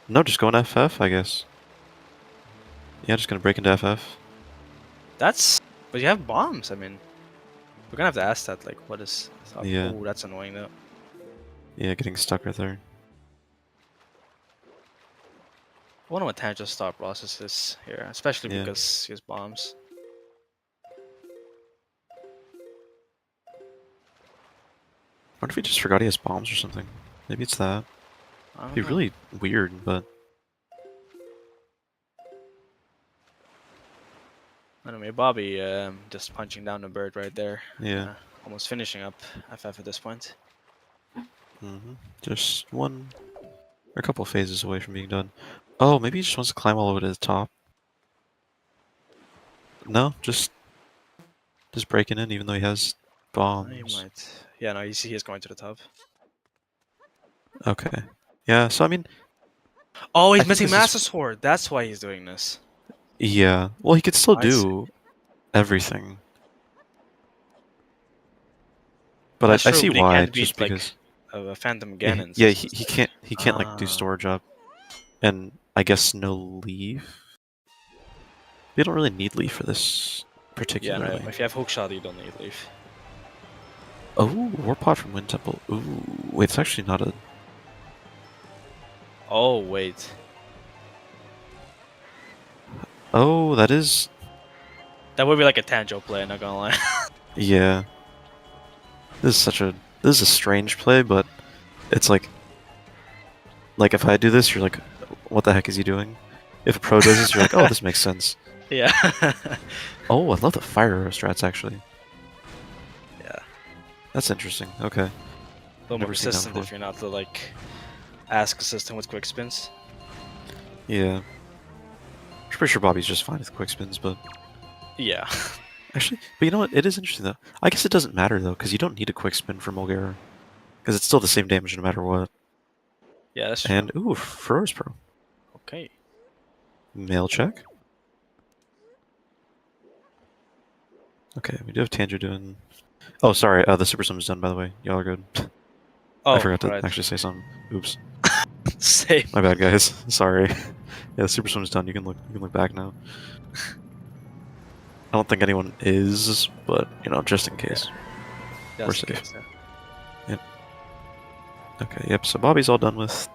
Speaker 2: No, just going FF, I guess. Yeah, just gonna break into FF.
Speaker 1: That's. But you have bombs. I mean, we're gonna have to ask that. Like, what is? Oh,
Speaker 2: Yeah.
Speaker 1: ooh, that's annoying though.
Speaker 2: Yeah, getting stuck right there.
Speaker 1: I wonder what Tanjo's thought process is here, especially
Speaker 2: Yeah.
Speaker 1: because he has bombs.
Speaker 2: I wonder if he just forgot he has bombs or something. Maybe it's that.
Speaker 1: I don't
Speaker 2: It'd be
Speaker 1: know.
Speaker 2: really weird, but
Speaker 1: Anyway, Bobby just punching down the bird right there.
Speaker 2: yeah.
Speaker 1: Almost finishing up FF at this point.
Speaker 2: Just one or a couple phases away from being done. Oh, maybe he just wants to climb all the way to the top. No, just breaking in, even though he has bombs.
Speaker 1: He might. Yeah, no, he is going to the top.
Speaker 2: Okay. Yeah. So I mean.
Speaker 1: Oh,
Speaker 2: I
Speaker 1: he's
Speaker 2: think
Speaker 1: missing
Speaker 2: this is-
Speaker 1: Master Sword. That's why he's doing this.
Speaker 2: Yeah. Well, he could still
Speaker 1: I see.
Speaker 2: do everything. But
Speaker 1: That's
Speaker 2: I
Speaker 1: true,
Speaker 2: see
Speaker 1: but he
Speaker 2: why.
Speaker 1: can't
Speaker 2: Just
Speaker 1: beat, like,
Speaker 2: because.
Speaker 1: a Phantom
Speaker 2: Yeah,
Speaker 1: Ganon.
Speaker 2: yeah, he can't like do
Speaker 1: Ah.
Speaker 2: storage up, and I guess no leaf. We don't really need leaf for this
Speaker 1: Yeah,
Speaker 2: particularly.
Speaker 1: no, if you have Hookshot, you don't need Leaf.
Speaker 2: Oh, Warpod from Wind Temple. Ooh, wait, it's actually not a.
Speaker 1: Oh, wait.
Speaker 2: Oh, that is.
Speaker 1: That would be like a Tanjo play, not gonna lie.
Speaker 2: Yeah. This is a strange play, but it's like if I do this, you're like, what the heck is he doing? If a pro does this, you're like, oh, this makes sense.
Speaker 1: Yeah.
Speaker 2: Oh, I love the fire arrow strats actually.
Speaker 1: Yeah.
Speaker 2: That's interesting. Okay.
Speaker 1: A little more
Speaker 2: Never seen that
Speaker 1: persistent if
Speaker 2: before.
Speaker 1: you're not the, like, ask assistant with quick spins.
Speaker 2: Yeah. I'm pretty sure Bobby's just fine with quick spins, but
Speaker 1: Yeah.
Speaker 2: actually, but you know what? It is interesting though. I guess it doesn't matter though, because you don't need a quick spin for Molgera, because it's still the same damage no matter what.
Speaker 1: Yeah, that's true.
Speaker 2: And ooh, Froze Pro.
Speaker 1: Okay.
Speaker 2: Mail check. Okay, we do have Tanjo doing. Oh, sorry. The super sum is done, by the way. Y'all are good.
Speaker 1: Oh,
Speaker 2: I forgot to
Speaker 1: right.
Speaker 2: actually say something. Oops.
Speaker 1: Same.
Speaker 2: My bad, guys. Sorry. Yeah, the super swim's done. You can look back now. I don't think anyone is, but you know, just in case. We're
Speaker 1: Just in
Speaker 2: safe.
Speaker 1: case, yeah.
Speaker 2: Yep. Okay. Yep. So Bobby's all done with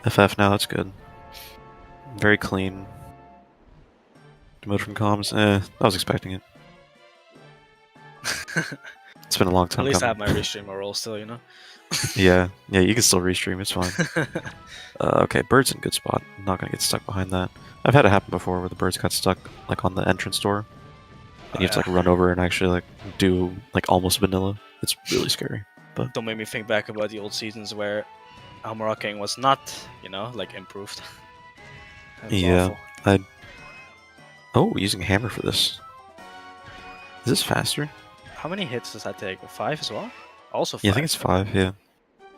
Speaker 2: FF now. That's good. Very clean. Demote from comms. I was expecting it. It's been a long
Speaker 1: At
Speaker 2: time
Speaker 1: least I
Speaker 2: coming.
Speaker 1: have my restreamer role still, you know?
Speaker 2: Yeah, you can still restream. It's fine. Okay, bird's in good spot. I'm not gonna get stuck behind that. I've had it happen before where the birds got stuck like on the entrance door, and you have to like run over and actually like do like almost vanilla. It's really scary. But
Speaker 1: Don't make me think back about the old seasons where Armor King was not, you know, like improved. That was
Speaker 2: yeah,
Speaker 1: awful.
Speaker 2: using a hammer for this. Is this faster?
Speaker 1: How many hits does that take? 5 as well? Also 5.
Speaker 2: Yeah, I think it's 5. Yeah.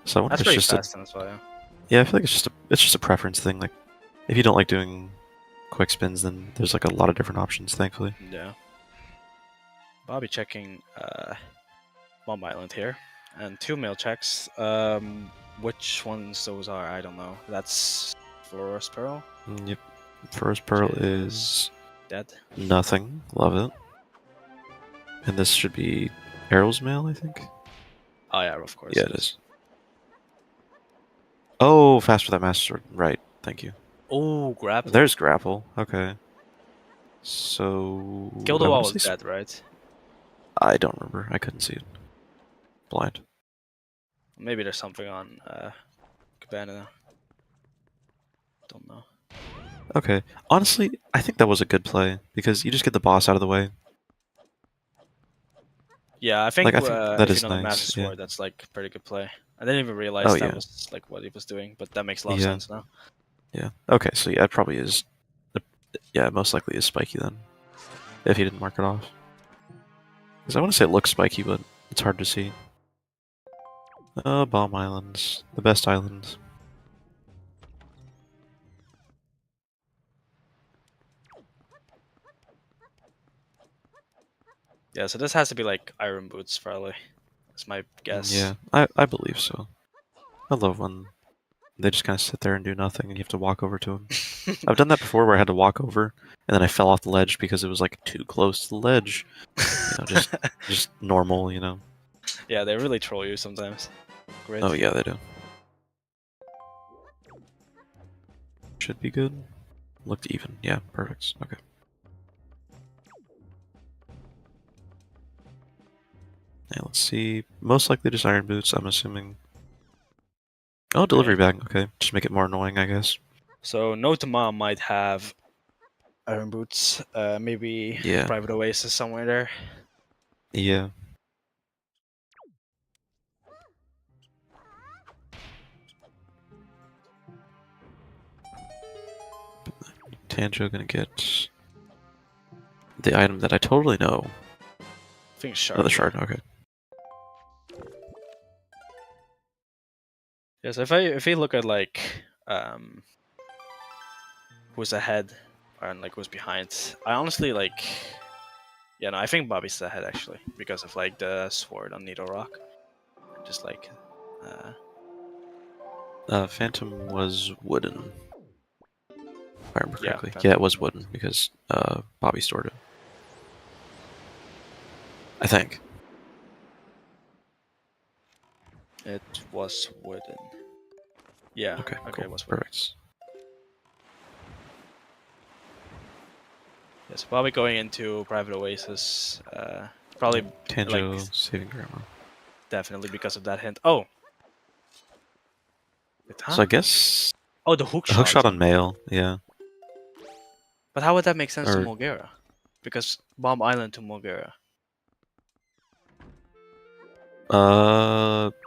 Speaker 2: So I wonder
Speaker 1: That's
Speaker 2: if it's
Speaker 1: pretty
Speaker 2: just
Speaker 1: fast then as well, yeah.
Speaker 2: yeah. I feel like it's just a preference thing. Like if you don't like doing quick spins, then there's like a lot of different options. Thankfully.
Speaker 1: Yeah. Bobby checking Bomb Island here. And 2 mail checks. Which ones those are, I don't know. That's Florus Pearl.
Speaker 2: Yep. First pearl
Speaker 1: Which
Speaker 2: is
Speaker 1: dead.
Speaker 2: nothing. Love it. And this should be Errol's mail, I think.
Speaker 1: Oh yeah, of course.
Speaker 2: Yeah, it is. Oh, fast for that master sword. Right. Thank you.
Speaker 1: Oh, grapple.
Speaker 2: There's grapple. Okay. So I
Speaker 1: Gildewa
Speaker 2: want
Speaker 1: was
Speaker 2: to say
Speaker 1: dead, right?
Speaker 2: I don't remember. I couldn't see it. Blind.
Speaker 1: Maybe there's something on Cabana. Don't know.
Speaker 2: Okay. Honestly, I think that was a good play because you just get the boss out of the way.
Speaker 1: Yeah, I think,
Speaker 2: Like I think that
Speaker 1: if you
Speaker 2: is
Speaker 1: know the Master
Speaker 2: nice. Yeah.
Speaker 1: Sword, that's like pretty good play. I didn't even realize
Speaker 2: Oh
Speaker 1: that
Speaker 2: yeah.
Speaker 1: was like what he was doing, but that makes a lot of
Speaker 2: Yeah.
Speaker 1: sense now.
Speaker 2: Yeah. Okay. So yeah, it probably is. Yeah, most likely is spiky then. If he didn't mark it off. Because I want to say it looks spiky, but it's hard to see. Bomb Islands. The best islands.
Speaker 1: Yeah, so this has to be like Iron Boots, probably. That's my guess.
Speaker 2: Yeah, I believe so. I love when they just kind of sit there and do nothing and you have to walk over to them. I've done that before where I had to walk over and then I fell off the ledge because it was like too close to the ledge. You know, just normal, you know.
Speaker 1: Yeah, they really troll you sometimes. Great.
Speaker 2: Oh yeah, they do. Should be good. Looked even. Yeah, perfect. Okay. Yeah, let's see. Most likely just iron boots, I'm assuming. Oh, delivery bag. Okay, just make it more annoying, I guess.
Speaker 1: So Notama might have Iron Boots. Maybe
Speaker 2: Yeah.
Speaker 1: Private Oasis somewhere there.
Speaker 2: Yeah. Tanjo gonna get the item that I totally know.
Speaker 1: I think Shard.
Speaker 2: Oh, the shard. Okay.
Speaker 1: Yeah, so if you look at like who's ahead and like who's behind, I honestly like, yeah, no, I think Bobby's ahead actually because of like the sword on Needle Rock, just like
Speaker 2: Phantom was wooden. If I remember
Speaker 1: yeah,
Speaker 2: correctly.
Speaker 1: Phantom.
Speaker 2: Yeah, it was wooden because Bobby stored it. I think.
Speaker 1: It was wooden. Yeah.
Speaker 2: Okay,
Speaker 1: Okay,
Speaker 2: cool.
Speaker 1: it was wooden.
Speaker 2: Perfect.
Speaker 1: Yeah, so Bobby going into Private Oasis, probably
Speaker 2: Tanjo
Speaker 1: like
Speaker 2: saving grandma.
Speaker 1: definitely because of that hint. Oh. Wait, huh?
Speaker 2: So I guess
Speaker 1: Oh, the hook
Speaker 2: a hook
Speaker 1: shot.
Speaker 2: shot on male, yeah.
Speaker 1: But how would that make sense to
Speaker 2: Or
Speaker 1: Molgera? Because Bomb Island to Molgera.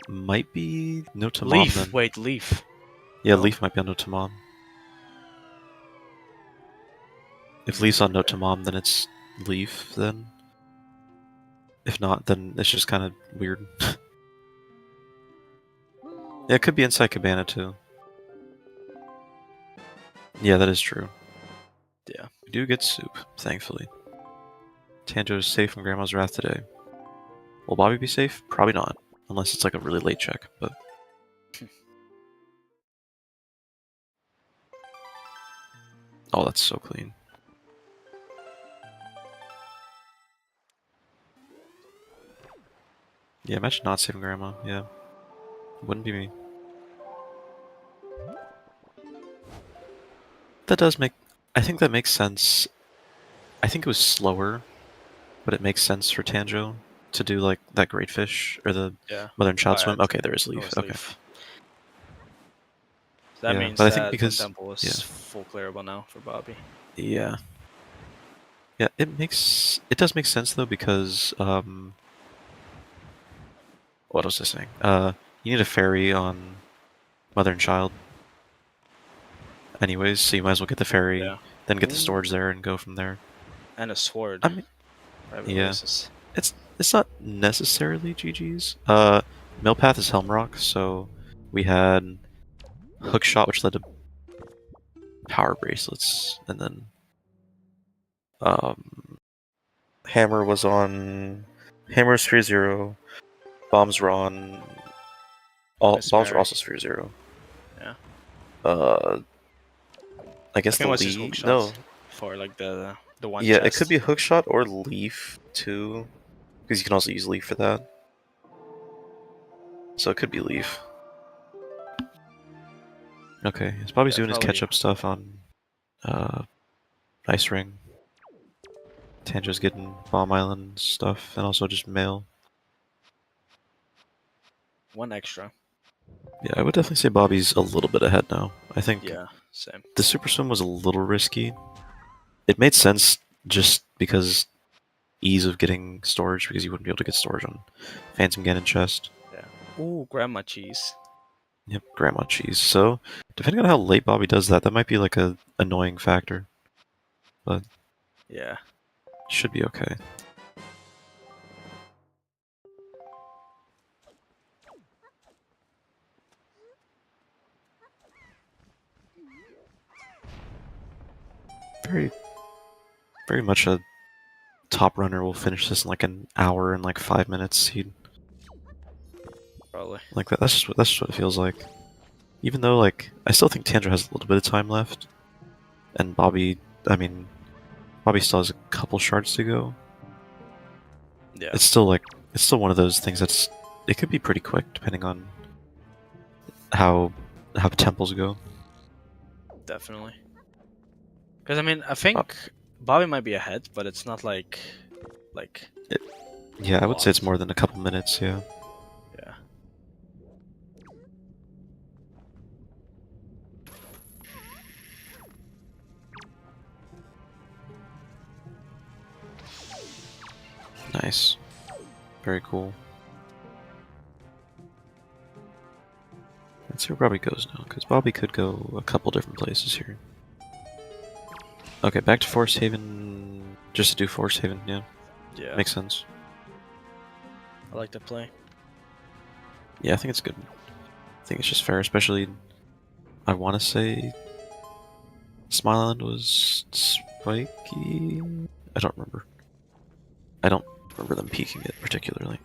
Speaker 2: might be no to mom
Speaker 1: Leaf.
Speaker 2: then.
Speaker 1: Wait, Leaf.
Speaker 2: Yeah,
Speaker 1: No.
Speaker 2: Leaf might be on no to mom. If Leaf's on no to mom, then it's Leaf then. If not, then it's just kind of weird. Yeah, it could be inside Cabana too. Yeah, that is true.
Speaker 1: Yeah.
Speaker 2: We do get soup, thankfully. Tanjo is safe from Grandma's wrath today. Will Bobby be safe? Probably not, unless it's like a really late check, but Oh, that's so clean. Yeah, imagine not saving Grandma. Yeah. Wouldn't be me. That does make... I think that makes sense. I think it was slower, but it makes sense for Tanjo to do, like, that great fish, or the
Speaker 1: Yeah.
Speaker 2: mother and child
Speaker 1: Oh, yeah,
Speaker 2: swim. Okay, there is
Speaker 1: it
Speaker 2: leaf.
Speaker 1: was
Speaker 2: Okay.
Speaker 1: leaf. So that
Speaker 2: Yeah,
Speaker 1: means
Speaker 2: but I think
Speaker 1: that Wind
Speaker 2: because...
Speaker 1: Temple
Speaker 2: Yeah.
Speaker 1: is full clearable now for Bobby.
Speaker 2: Yeah. Yeah, it does make sense though because what was I saying? You need a ferry on Mother and Child anyways, so you might as well get the ferry,
Speaker 1: Yeah.
Speaker 2: then get the
Speaker 1: Ooh.
Speaker 2: storage there and go from there.
Speaker 1: And a sword.
Speaker 2: I mean,
Speaker 1: Private
Speaker 2: yeah.
Speaker 1: Oasis.
Speaker 2: It's not necessarily GG's. Millpath is Helmrock, so we had Hookshot which led to power bracelets, and then um Hammer was on Hammer Sphere Zero, bombs were on all
Speaker 1: Miss
Speaker 2: bombs were
Speaker 1: Mary.
Speaker 2: also Sphere Zero.
Speaker 1: Yeah.
Speaker 2: Uh I
Speaker 1: I
Speaker 2: guess
Speaker 1: think
Speaker 2: the
Speaker 1: it was just
Speaker 2: leaf.
Speaker 1: hook
Speaker 2: No,
Speaker 1: shots for like the one
Speaker 2: yeah, it could
Speaker 1: chest.
Speaker 2: be hookshot or leaf too, because you can also use leaf for that. So it could be leaf. Okay, so Bobby's
Speaker 1: Yeah,
Speaker 2: doing his
Speaker 1: probably
Speaker 2: catch-up stuff on Ice Ring. Tanjo's getting Bomb Island stuff, and also just mail.
Speaker 1: one extra.
Speaker 2: Yeah, I would definitely say Bobby's a little bit ahead now. I think
Speaker 1: Yeah, same.
Speaker 2: the Super Swim was a little risky. It made sense just because ease of getting storage, because you wouldn't be able to get storage on Phantom Ganon chest.
Speaker 1: Yeah. Ooh, grandma cheese.
Speaker 2: Yep, grandma cheese. So, depending on how late Bobby does that, that might be like a annoying factor, but
Speaker 1: Yeah.
Speaker 2: should be okay. Very, very much a top runner will finish this in like an hour and like 5 minutes. He
Speaker 1: Probably.
Speaker 2: like that. That's just what it feels like. Even though like I still think Tandra has a little bit of time left, and Bobby, I mean, Bobby still has a couple shards to go.
Speaker 1: Yeah.
Speaker 2: It's still like it's still one of those things that's it could be pretty quick depending on how the temples go.
Speaker 1: Definitely. Because I mean, I think Bobby might be ahead, but it's not like
Speaker 2: It, yeah, I would say it's
Speaker 1: lost.
Speaker 2: more than a couple minutes. Yeah.
Speaker 1: Yeah.
Speaker 2: Nice. Very cool. Let's see where Bobby goes now, because Bobby could go a couple different places here. Okay, back to Forest Haven. Just to do Forest Haven, yeah.
Speaker 1: Yeah.
Speaker 2: Makes sense.
Speaker 1: I like to play.
Speaker 2: Yeah, I think it's good. I think it's just fair, especially, I want to say Smile Island was spiky? I don't remember. I don't remember them peeking it particularly.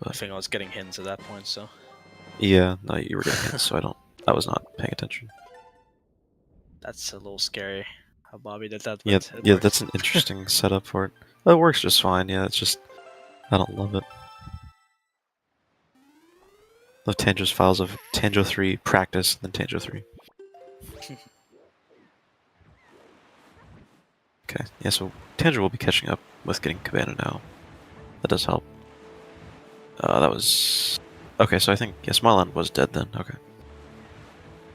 Speaker 1: I think I was getting hints at that point, so.
Speaker 2: Yeah, no, you were getting it, so I was not paying attention.
Speaker 1: That's a little scary how Bobby did that.
Speaker 2: Yeah,
Speaker 1: But it
Speaker 2: yeah,
Speaker 1: works.
Speaker 2: that's an interesting setup for it. Well, it works just fine, yeah, it's just, I don't love it. Love Tanjo's files of Tanjo3 practice, and then Tanjo3. Okay, yeah, so Tanjo will be catching up with getting Cabana now. That does help. That was... Okay, so I think, yeah, Smile Island was dead then, okay.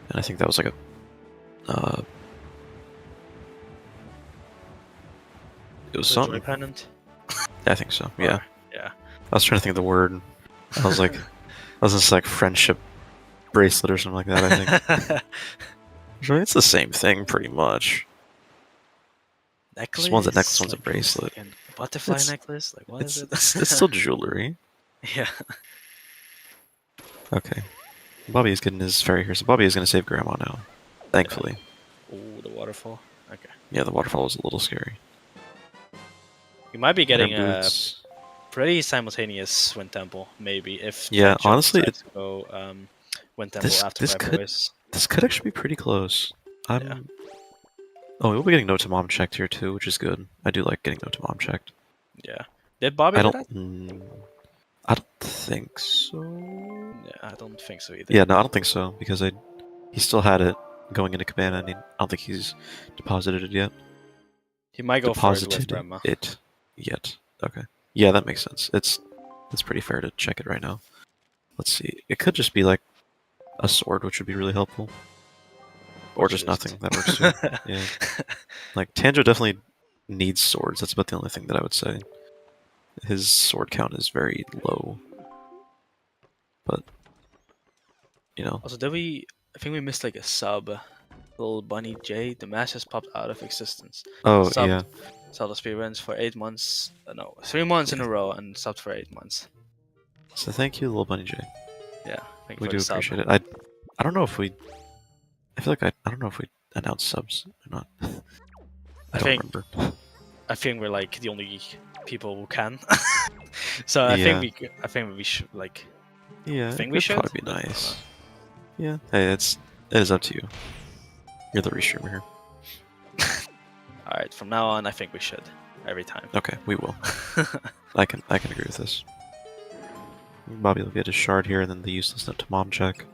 Speaker 2: And I think that was like a... it was
Speaker 1: The
Speaker 2: something.
Speaker 1: Joy Pennant?
Speaker 2: Yeah, I think so, yeah.
Speaker 1: Yeah.
Speaker 2: I was trying to think of the word. I was like... I was just like friendship bracelet or something like that, I think. It's the same thing, pretty much.
Speaker 1: Necklace?
Speaker 2: One's a necklace, one's a
Speaker 1: Like,
Speaker 2: bracelet.
Speaker 1: fucking butterfly
Speaker 2: It's-
Speaker 1: necklace? Like, what is it?
Speaker 2: It's still jewelry.
Speaker 1: Yeah.
Speaker 2: Okay. Bobby is getting his ferry here, so Bobby is going to save Grandma now. Thankfully.
Speaker 1: Ooh, the waterfall. Okay.
Speaker 2: Yeah, the waterfall was a little scary.
Speaker 1: You might be getting
Speaker 2: Ram
Speaker 1: a
Speaker 2: boots.
Speaker 1: pretty simultaneous Wind Temple, maybe, if
Speaker 2: Yeah,
Speaker 1: Tanjo
Speaker 2: honestly,
Speaker 1: decides to go Wind Temple after
Speaker 2: this
Speaker 1: Private
Speaker 2: could
Speaker 1: Oasis.
Speaker 2: this could actually be pretty close.
Speaker 1: Yeah.
Speaker 2: Oh, we'll be getting no to mom checked here too, which is good. I do like getting no to mom checked.
Speaker 1: Yeah. Did Bobby
Speaker 2: I
Speaker 1: do
Speaker 2: don't.
Speaker 1: that?
Speaker 2: I don't think so.
Speaker 1: Yeah, I don't think so either.
Speaker 2: Yeah, no, I don't think so because he still had it going into Cabana, and I don't think he's deposited it yet.
Speaker 1: He might go for it with
Speaker 2: Deposited
Speaker 1: Bremma.
Speaker 2: it yet. Okay. Yeah, that makes sense. It's pretty fair to check it right now. Let's see. It could just be like a sword, which would be really helpful. Or just nothing. That works too. Yeah. Like, Tanjo definitely needs swords. That's about the only thing that I would say. His sword count is very low. But, you know.
Speaker 1: Also, did we? I think we missed like a sub. Little Bunny J. The match has popped out of existence.
Speaker 2: Oh,
Speaker 1: Subbed
Speaker 2: yeah.
Speaker 1: ZeldaSpeedRuns for 8 months. No, 3 months in
Speaker 2: Yeah.
Speaker 1: a row and subbed for 8 months.
Speaker 2: So thank you, Little Bunny J.
Speaker 1: Yeah, thank you
Speaker 2: We
Speaker 1: for
Speaker 2: do
Speaker 1: the sub.
Speaker 2: appreciate it. I don't know if we... I feel like I don't know if we announced subs or not. I don't remember.
Speaker 1: I think we're like the only people who can. So I
Speaker 2: Yeah.
Speaker 1: think we should like.
Speaker 2: Yeah,
Speaker 1: I think
Speaker 2: it
Speaker 1: we
Speaker 2: would
Speaker 1: should.
Speaker 2: probably be nice. Yeah. Hey, it is up to you. You're the restreamer here.
Speaker 1: All right, from now on, I think we should every time.
Speaker 2: Okay, we will. I can agree with this. Bobby will get his shard here, and then the useless note to mom check.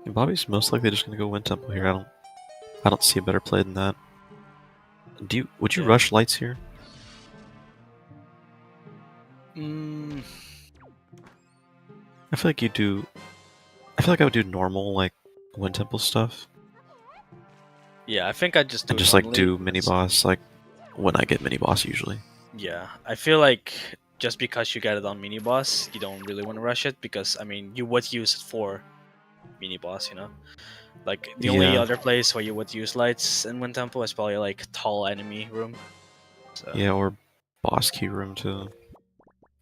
Speaker 2: And Bobby's most likely just gonna go Wind Temple here. I don't see a better play than that. Would you
Speaker 1: Yeah.
Speaker 2: rush lights here?
Speaker 1: Mm,
Speaker 2: I feel like you do. I feel like I would do normal like Wind Temple stuff,
Speaker 1: yeah, I think I'd just do
Speaker 2: and
Speaker 1: it
Speaker 2: just like
Speaker 1: normally.
Speaker 2: do mini boss like when I get mini boss usually.
Speaker 1: Yeah, I feel like just because you get it on mini boss, you don't really want to rush it because I mean you would use it for mini boss, you know. Like the only
Speaker 2: Yeah.
Speaker 1: other place where you would use lights in Wind Temple is probably like tall enemy room. So.
Speaker 2: Yeah, or boss key room too.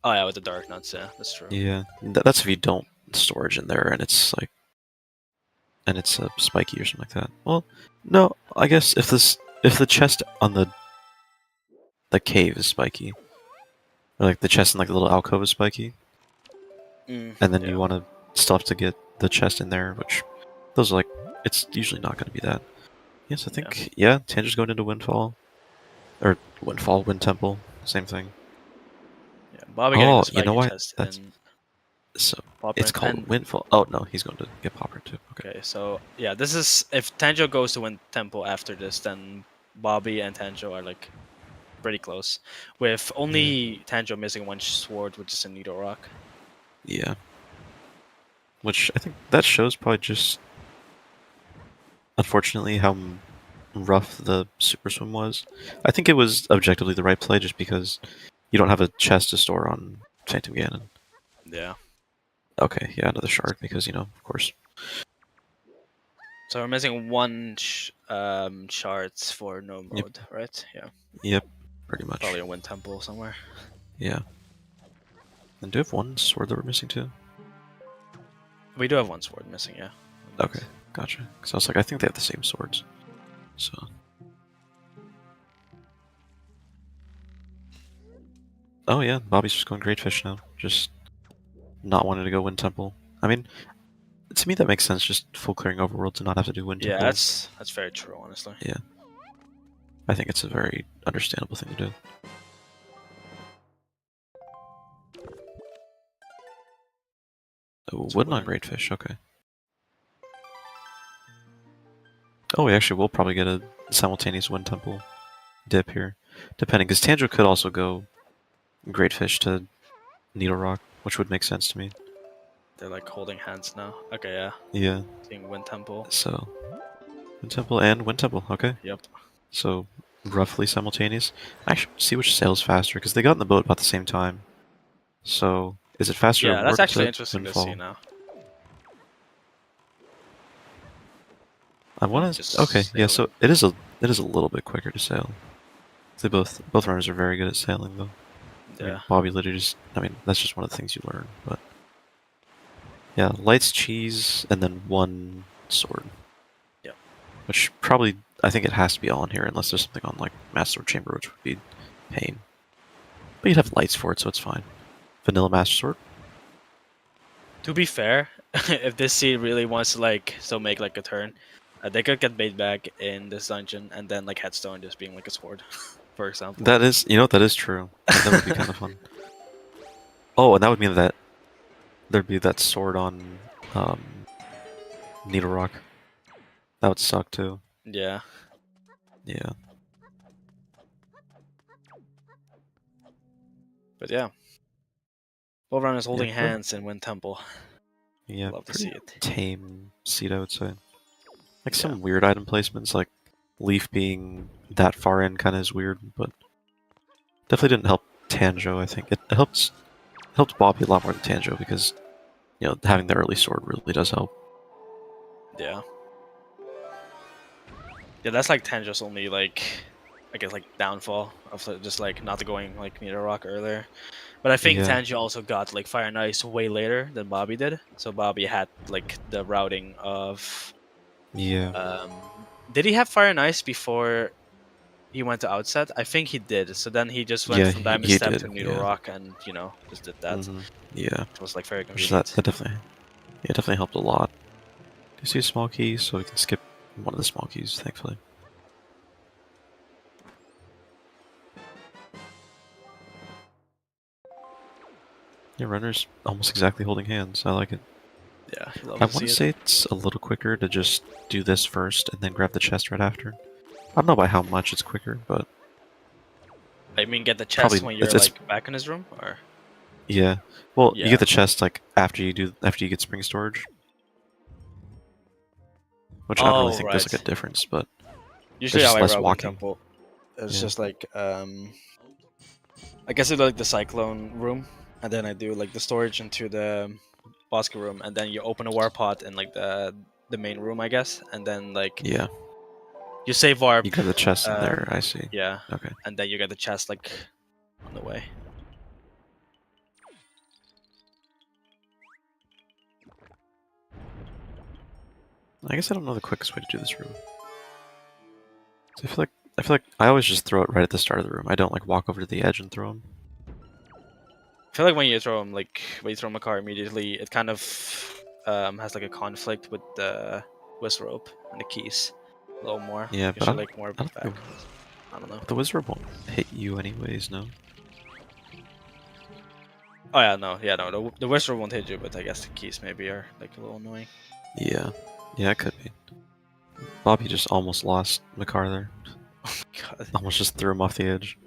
Speaker 1: Oh yeah, with the dark nuts, yeah, that's true.
Speaker 2: Yeah, that's if you don't storage in there and it's like, and it's a spiky or something like that. Well, no, I guess if the chest on the cave is spiky, or like the chest in like the little alcove is spiky, and then you want to still have to get the chest in there, which those are like, it's usually not going to be that. Yes, I think Tanger's going into Windfall, or Wind Temple, same thing.
Speaker 1: Yeah, Bobby getting the
Speaker 2: Oh, you know
Speaker 1: spiky
Speaker 2: what?
Speaker 1: chest
Speaker 2: That's
Speaker 1: in
Speaker 2: so.
Speaker 1: Popper
Speaker 2: It's called
Speaker 1: and
Speaker 2: Windfall. Oh no, he's going to get Popper too. Okay.
Speaker 1: okay, so yeah, this is if Tanjo goes to Wind Temple after this, then Bobby and Tanjo are like pretty close, with only Tanjo missing one sword, which is a Needle Rock.
Speaker 2: Yeah. Which I think that shows probably just, unfortunately, how rough the Super Swim was. I think it was objectively the right play just because you don't have a chest to store on Phantom Ganon.
Speaker 1: Yeah.
Speaker 2: Okay, yeah, another shard because, of course.
Speaker 1: So we're missing one shards for no mode, right? Yeah.
Speaker 2: Yep, pretty much.
Speaker 1: Probably a Wind Temple somewhere.
Speaker 2: Yeah. And do you have one sword that we're missing too?
Speaker 1: We do have one sword missing, yeah.
Speaker 2: Okay, gotcha. Because I was like, I think they have the same swords. So. Oh yeah, Bobby's just going Great Fish now. Just not wanting to go Wind Temple. I mean, to me that makes sense, just full clearing overworld to not have to do Wind Temple.
Speaker 1: Yeah, that's very true, honestly.
Speaker 2: Yeah. I think it's a very understandable thing to do. Oh, wooden on Great Fish, okay. Oh, we actually will probably get a simultaneous Wind Temple dip here. Depending, because Tanjo could also go Great Fish to Needle Rock, which would make sense to me.
Speaker 1: They're like holding hands now. Okay, yeah.
Speaker 2: Yeah.
Speaker 1: Seeing Wind Temple.
Speaker 2: So, Wind Temple and Wind Temple, okay.
Speaker 1: Yep.
Speaker 2: So, roughly simultaneous. I should see which sails faster, because they got in the boat about the same time. So, is it faster?
Speaker 1: Yeah, that's actually interesting to see now.
Speaker 2: I want to. Okay, yeah. So it is a little bit quicker to sail. They both runners are very good at sailing, though.
Speaker 1: Yeah.
Speaker 2: I mean, Bobby literally just. I mean, that's just one of the things you learn. But yeah, lights, cheese, and then one sword.
Speaker 1: Yep.
Speaker 2: Which probably I think it has to be all in here, unless there's something on like Master Sword Chamber, which would be pain. But you'd have lights for it, so it's fine. Vanilla Master Sword.
Speaker 1: To be fair, if this seed really wants to like make like a turn, they could get bait back in this dungeon and then like headstone just being like a sword, for example.
Speaker 2: That is, you know, that is true. That would be kind of fun. Oh, and that would mean that there'd be that sword on Needle Rock. That would suck too.
Speaker 1: Yeah.
Speaker 2: Yeah.
Speaker 1: But yeah. Both runners holding
Speaker 2: Yeah,
Speaker 1: hands in Wind Temple.
Speaker 2: yeah,
Speaker 1: Love to
Speaker 2: pretty
Speaker 1: see it.
Speaker 2: tame seed, I would say. Like
Speaker 1: Yeah.
Speaker 2: some weird item placements, like Leaf being that far in kind of is weird, but definitely didn't help Tanjo, I think. It helped Bobby a lot more than Tanjo because, you know, having the early sword really does help.
Speaker 1: Yeah. Yeah, that's like Tanjo's only like, I guess like downfall of just like not going like Needle Rock earlier. But I think
Speaker 2: Yeah.
Speaker 1: Tanjo also got like Fire and Ice way later than Bobby did. So Bobby had like the routing of
Speaker 2: Yeah.
Speaker 1: did he have Fire and Ice before he went to Outset? I think he did. So then he just went
Speaker 2: Yeah,
Speaker 1: from Diamond
Speaker 2: he
Speaker 1: Step
Speaker 2: did,
Speaker 1: to Needle
Speaker 2: yeah.
Speaker 1: Rock and, just did that.
Speaker 2: Yeah.
Speaker 1: It was like very
Speaker 2: Which that
Speaker 1: convenient.
Speaker 2: definitely, yeah, definitely helped a lot. Do you see a small key? So we can skip one of the small keys, thankfully. Yeah, runner's almost exactly holding hands. I like it.
Speaker 1: Yeah, you love
Speaker 2: I
Speaker 1: to
Speaker 2: want
Speaker 1: see
Speaker 2: to
Speaker 1: it.
Speaker 2: say it's a little quicker to just do this first and then grab the chest right after. I don't know by how much it's quicker, but
Speaker 1: I mean, get the chest
Speaker 2: probably
Speaker 1: when you're
Speaker 2: it's
Speaker 1: like back in his room, or
Speaker 2: yeah. Well, you
Speaker 1: yeah.
Speaker 2: get the chest like after you get spring storage, which I don't really
Speaker 1: Oh
Speaker 2: think there's like
Speaker 1: right.
Speaker 2: a difference, but there's
Speaker 1: Usually how
Speaker 2: just
Speaker 1: I
Speaker 2: less
Speaker 1: route Wind
Speaker 2: walking.
Speaker 1: Temple, it's
Speaker 2: Yeah.
Speaker 1: just like I guess I do like the Cyclone room, and then I do like the storage into the Bosque room, and then you open a Warp Pod in like the main room, I guess, and then like
Speaker 2: Yeah.
Speaker 1: you save
Speaker 2: You
Speaker 1: Warp,
Speaker 2: got the chest in there. I see.
Speaker 1: yeah,
Speaker 2: Okay.
Speaker 1: and then you get the chest like on the way.
Speaker 2: I guess I don't know the quickest way to do this room. So I feel like I always just throw it right at the start of the room. I don't like walk over to the edge and throw them.
Speaker 1: I feel like when you throw him, like when you throw him a car immediately, it kind of has like a conflict with the Whiz Rope and the keys a little more.
Speaker 2: Yeah,
Speaker 1: You
Speaker 2: but
Speaker 1: should like more
Speaker 2: I don't
Speaker 1: back.
Speaker 2: think
Speaker 1: I don't know.
Speaker 2: the wizard won't hit you anyways. No.
Speaker 1: Oh yeah, no, yeah, no. The Whiz Rope won't hit you, but I guess the keys maybe are like a little annoying.
Speaker 2: Yeah. Yeah, it could be. Bobby just almost lost Makar there.
Speaker 1: God.
Speaker 2: Almost just threw him off the edge.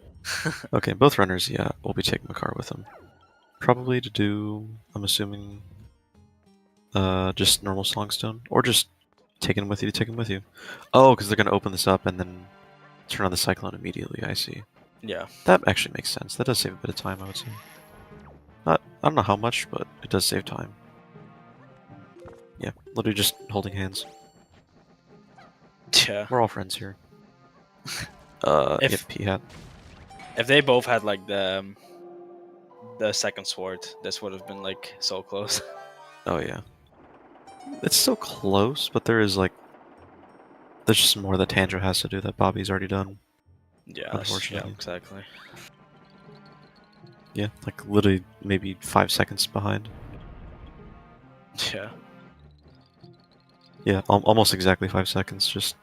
Speaker 2: Okay, both runners, yeah, will be taking Makar with them. Probably to do, I'm assuming, just normal Songstone, or just take him with you. Take him with you. Oh, because they're gonna open this up and then turn on the cyclone immediately. I see.
Speaker 1: Yeah.
Speaker 2: That actually makes sense. That does save a bit of time, I would say. I don't know how much, but it does save time. Yeah, literally just holding hands.
Speaker 1: Yeah.
Speaker 2: We're all friends here.
Speaker 1: If
Speaker 2: Yep, P-hat.
Speaker 1: if they both had like the second sword, this would have been like so close.
Speaker 2: Oh yeah. It's so close, but there is like there's just more that Tanjo has to do that Bobby's already done.
Speaker 1: Yeah. Yeah.
Speaker 2: Unfortunately.
Speaker 1: Exactly.
Speaker 2: Yeah, like literally maybe 5 seconds behind.
Speaker 1: Yeah.
Speaker 2: Yeah, almost exactly 5 seconds. Just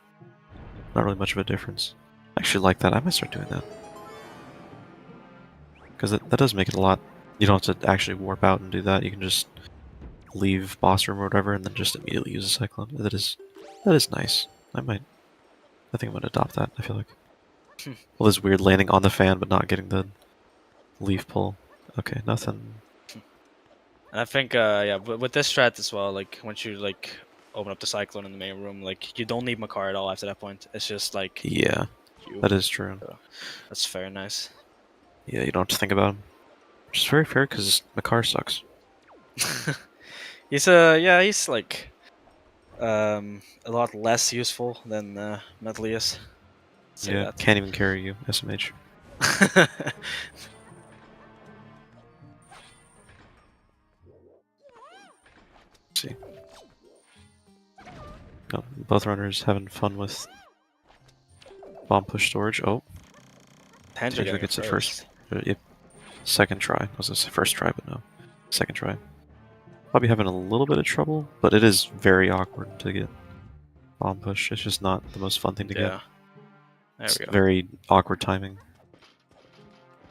Speaker 2: not really much of a difference. I actually like that. I might start doing that because that does make it a lot. You don't have to actually warp out and do that. You can just leave boss room or whatever, and then just immediately use a cyclone. That is nice. I think I'm gonna adopt that. I feel like. Well, this weird landing on the fan but not getting the leaf pull. Okay, nothing.
Speaker 1: And I think yeah, with this strat as well, like once you like open up the cyclone in the main room, like you don't need Makar at all after that point. It's just like
Speaker 2: Yeah,
Speaker 1: you.
Speaker 2: that is true.
Speaker 1: So, that's very nice.
Speaker 2: Yeah, you don't have to think about him. Which is very fair because Makar sucks.
Speaker 1: He's like a lot less useful than Metalius. Say
Speaker 2: Yeah,
Speaker 1: that.
Speaker 2: can't even carry you, SMH. See. No, both runners having fun with bomb push storage. Oh, Tanjo gets it first. Yep. Second try. I was gonna say first try, but no. Second try. Bobby having a little bit of trouble, but it is very awkward to get bomb push. It's just not the most fun thing to get.
Speaker 1: Yeah. There
Speaker 2: It's
Speaker 1: we go.
Speaker 2: very awkward timing.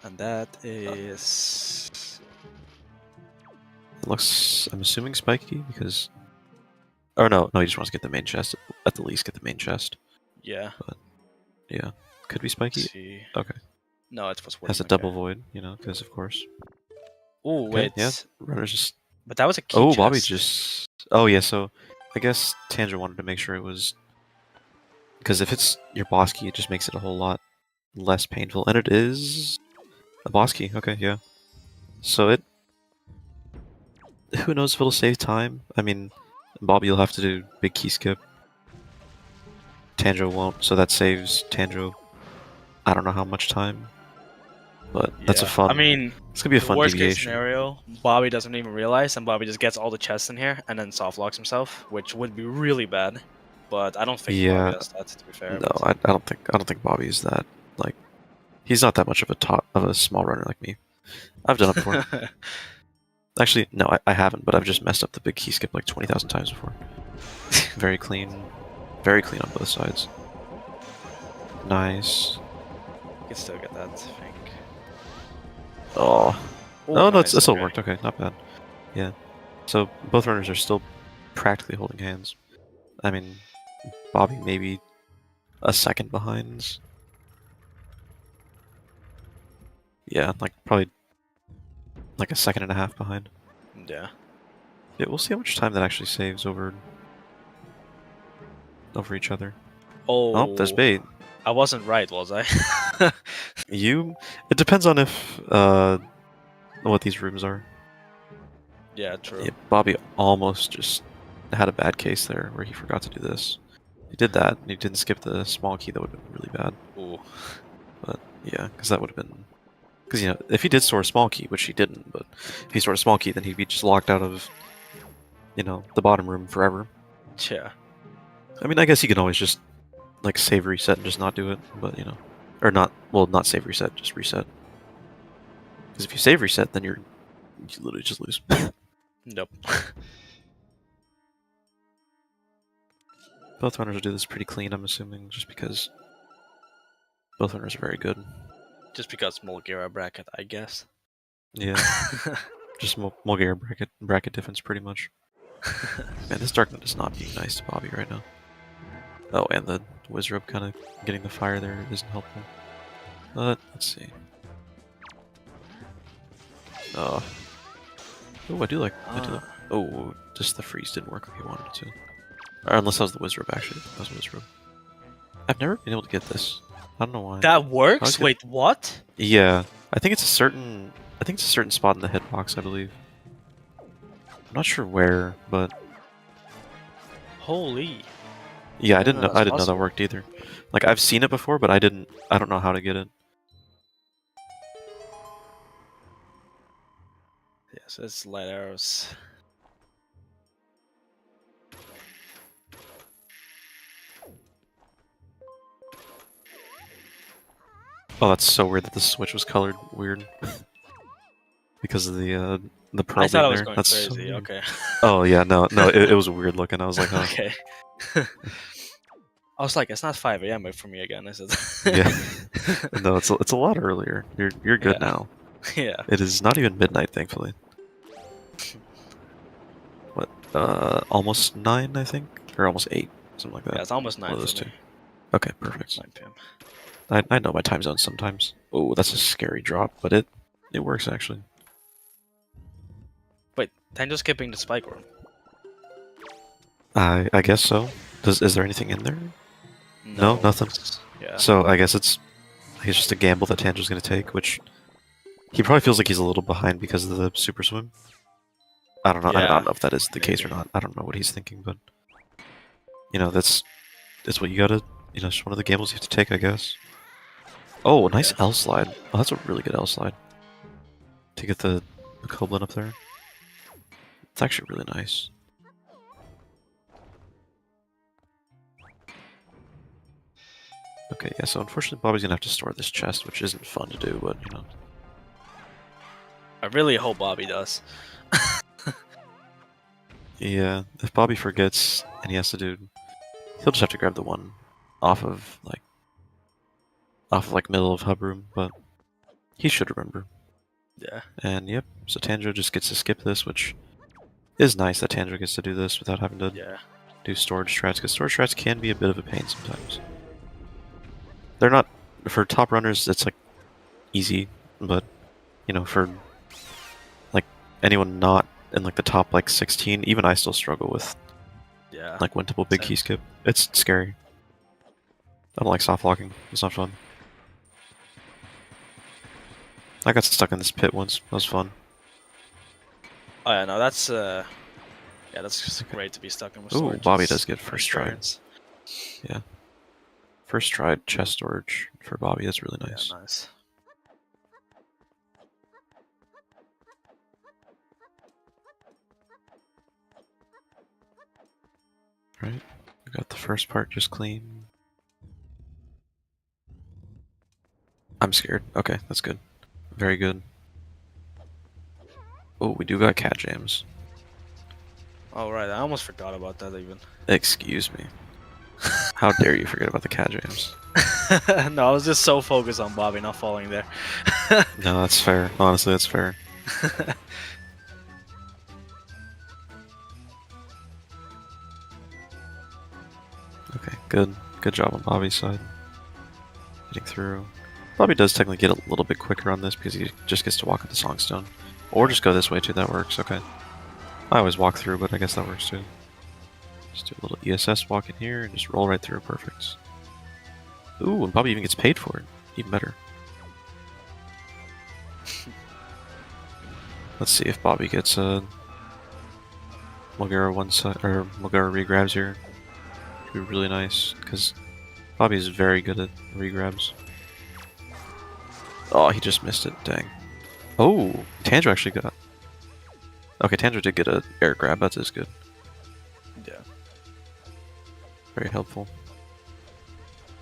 Speaker 1: And that is...
Speaker 2: It looks, I'm assuming spiky because... Oh no, he just wants to get the main chest. At the least get the main chest.
Speaker 1: Yeah.
Speaker 2: But yeah, could be spiky.
Speaker 1: Let's see.
Speaker 2: Okay.
Speaker 1: No, it's what's
Speaker 2: Has a
Speaker 1: working.
Speaker 2: double void, you know, because of course.
Speaker 1: Oh,
Speaker 2: Okay,
Speaker 1: wait.
Speaker 2: yeah, runner's just...
Speaker 1: But that was a key
Speaker 2: Oh,
Speaker 1: chest.
Speaker 2: Bobby just... Oh yeah, so I guess Tanjo wanted to make sure it was... Because if it's your boss key, it just makes it a whole lot less painful. And it is a boss key. Okay, yeah. So it... Who knows if it'll save time? I mean, Bobby, you'll have to do big key skip. Tanjo won't, so that saves Tanjo I don't know how much time. But that's a fun...
Speaker 1: I mean,
Speaker 2: it's gonna be a fun
Speaker 1: worst
Speaker 2: deviation.
Speaker 1: case scenario, Bobby doesn't even realize, and Bobby just gets all the chests in here and then soft locks himself, which would be really bad. But I don't think Bobby does that, to be fair.
Speaker 2: No, I don't think Bobby's that, like, he's not that much of a small runner like me. I've done it before. Actually, no, I haven't, but I've just messed up the big key skip like 20,000 times before. Very clean on both sides. Nice.
Speaker 1: You can still get that, I think.
Speaker 2: Oh.
Speaker 1: Ooh,
Speaker 2: No,
Speaker 1: nice,
Speaker 2: it still
Speaker 1: okay.
Speaker 2: worked. Okay, not bad. Yeah. So both runners are still practically holding hands. I mean, Bobby maybe a second behind. Yeah, like probably like a second and a half behind.
Speaker 1: Yeah.
Speaker 2: Yeah, we'll see how much time that actually saves over each other. Oh, there's bait.
Speaker 1: I wasn't right, was I?
Speaker 2: It depends on if what these rooms are.
Speaker 1: Yeah, true.
Speaker 2: Yeah, Bobby almost just had a bad case there where he forgot to do this. He did that, and he didn't skip the small key. That would have been really bad.
Speaker 1: Ooh.
Speaker 2: But yeah, because that would have been... Because, you know, if he did store a small key, which he didn't, but if he stored a small key, then he'd be just locked out of, you know, the bottom room forever.
Speaker 1: Yeah.
Speaker 2: I mean, I guess he can always just, like, save reset and just not do it, but, you know... Or not, well, not save reset, just reset. Because if you save reset, then you literally just lose.
Speaker 1: Nope.
Speaker 2: Both runners will do this pretty clean, I'm assuming, just because both runners are very good.
Speaker 1: Just because Molgera bracket, I guess.
Speaker 2: Yeah. Just Molgera bracket difference, pretty much. Man, this Darknet is not being nice to Bobby right now. Oh, and the Wizrobe kind of getting the fire there isn't helpful. But, let's see. Oh, I do like... Oh, just the freeze didn't work like he wanted it to. Or unless that was the Wizrobe, actually. That was Wizrobe. I've never been able to get this. I don't know why.
Speaker 1: That works? Wait, what?
Speaker 2: Yeah. I think it's a certain spot in the hitbox, I believe. I'm not sure where, but...
Speaker 1: Holy.
Speaker 2: Yeah, I didn't know
Speaker 1: possible.
Speaker 2: that worked either. Like, I've seen it before, but I don't know how to get it.
Speaker 1: Yeah, so it's light arrows.
Speaker 2: Oh, that's so weird that the switch was colored weird. Because of the pearl
Speaker 1: I thought I was
Speaker 2: there.
Speaker 1: going
Speaker 2: That's
Speaker 1: crazy,
Speaker 2: so
Speaker 1: okay.
Speaker 2: Oh, yeah, no, it was weird looking. I was like, oh.
Speaker 1: Okay. I was like, it's not 5 AM for me again, is it?
Speaker 2: Yeah. No, it's a lot earlier. You're good now.
Speaker 1: Yeah.
Speaker 2: It is not even midnight, thankfully. What? Almost 9, I think, or almost 8, something like that.
Speaker 1: Yeah, it's almost 9
Speaker 2: One of
Speaker 1: for
Speaker 2: those two.
Speaker 1: me.
Speaker 2: Okay, perfect.
Speaker 1: 9 PM.
Speaker 2: I know my time zone sometimes. Oh, that's a scary drop, but it works actually.
Speaker 1: Wait, Tanjo's skipping the spike room.
Speaker 2: I guess so. Is there anything in there? No, nothing.
Speaker 1: Yeah.
Speaker 2: So I guess it's just a gamble that Tanjo's gonna take, which he probably feels like he's a little behind because of the super swim. I don't know. I don't know if that is the case or not. I don't know what he's thinking, but you know, that's what you gotta. You know, it's one of the gambles you have to take, I guess. Oh, a nice L slide. Oh, that's a really good L slide. To get the Koblin up there. It's actually really nice. Okay, yeah, so unfortunately Bobby's gonna have to store this chest, which isn't fun to do, but, you know.
Speaker 1: I really hope Bobby does.
Speaker 2: Yeah, if Bobby forgets and he has to do, he'll just have to grab the one off of middle of hub room, but he should remember.
Speaker 1: Yeah.
Speaker 2: And yep, so Tanjo just gets to skip this, which is nice that Tanjo gets to do this without having to
Speaker 1: Yeah.
Speaker 2: do storage strats, because storage strats can be a bit of a pain sometimes. They're not, for top runners, it's like easy, but you know, for like anyone not in like the top like 16, even I still struggle with
Speaker 1: Yeah.
Speaker 2: like wintable big
Speaker 1: Same.
Speaker 2: key skip. It's scary. I don't like soft locking. It's not fun. I got stuck in this pit once. That was fun.
Speaker 1: Oh yeah, no, that's yeah, that's just great to be stuck in with
Speaker 2: Ooh,
Speaker 1: storage.
Speaker 2: Bobby
Speaker 1: It's
Speaker 2: does get
Speaker 1: an
Speaker 2: first try.
Speaker 1: experience.
Speaker 2: Yeah. First try chest storage for Bobby. That's really nice.
Speaker 1: Yeah, nice.
Speaker 2: Right. We got the first part just clean. I'm scared. Okay, that's good. Very good. Oh, we do got cat jams.
Speaker 1: Oh right, I almost forgot about that even.
Speaker 2: Excuse me. How dare you forget about the cat jams?
Speaker 1: No, I was just so focused on Bobby not falling there.
Speaker 2: No, that's fair. Honestly, that's fair. Okay, good. Good job on Bobby's side. Getting through. Bobby does technically get a little bit quicker on this because he just gets to walk up the Songstone. Or just go this way too, that works, okay. I always walk through, but I guess that works too. Just do a little ESS walk in here and just roll right through, perfect. Ooh, and Bobby even gets paid for it. Even better. Let's see if Bobby gets a Molgera one side, or Molgera regrabs here. It'd be really nice, because Bobby is very good at regrabs. Oh, he just missed it, dang. Oh, Tanjo actually got... Okay, Tanjo did get a air grab, that is good.
Speaker 1: Yeah.
Speaker 2: Very helpful.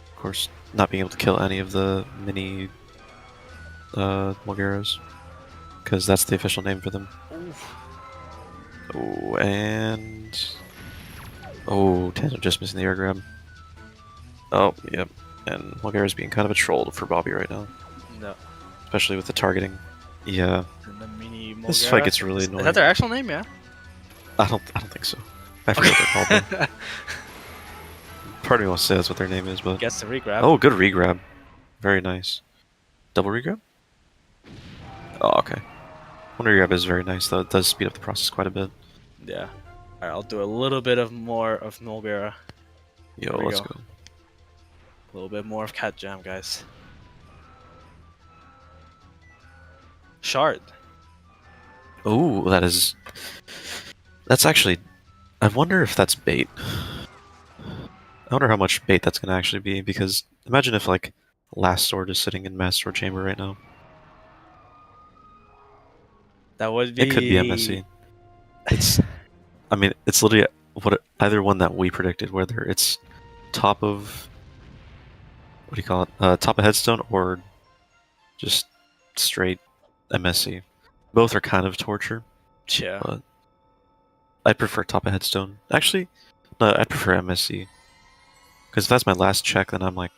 Speaker 2: Of course, not being able to kill any of the mini Molgeras, because that's the official name for them.
Speaker 1: Oof.
Speaker 2: Oh, and... Oh, Tanjo just missing the air grab. Oh, yep. And Molgera's being kind of a troll for Bobby right now.
Speaker 1: No.
Speaker 2: Especially with the targeting. Yeah.
Speaker 1: And the mini
Speaker 2: This
Speaker 1: Molgera,
Speaker 2: fight gets really
Speaker 1: is
Speaker 2: annoying.
Speaker 1: that their actual name? Yeah.
Speaker 2: I don't think so. I forget what they're called though. Part of me wants to say that's what their name is, but...
Speaker 1: Gets the regrab.
Speaker 2: Oh, good regrab. Very nice. Double regrab? Oh, okay. One regrab is very nice, though. It does speed up the process quite a bit.
Speaker 1: Yeah. Alright, I'll do a little bit of more of Molgera.
Speaker 2: Yo,
Speaker 1: Here we
Speaker 2: let's
Speaker 1: go.
Speaker 2: go.
Speaker 1: A little bit more of Cat Jam, guys. Shard.
Speaker 2: Ooh, that is... That's actually... I wonder if that's bait. I wonder how much bait that's going to actually be, because imagine if, like, Last Sword is sitting in Master Chamber right now.
Speaker 1: That would be...
Speaker 2: It could be MSC. It's... I mean, it's literally either one that we predicted, whether it's top of... What do you call it? Top of Headstone, or just straight MSC. Both are kind of torture,
Speaker 1: Yeah.
Speaker 2: but I prefer top of Headstone. Actually, no, I prefer MSC. Because if that's my last check, then I'm like...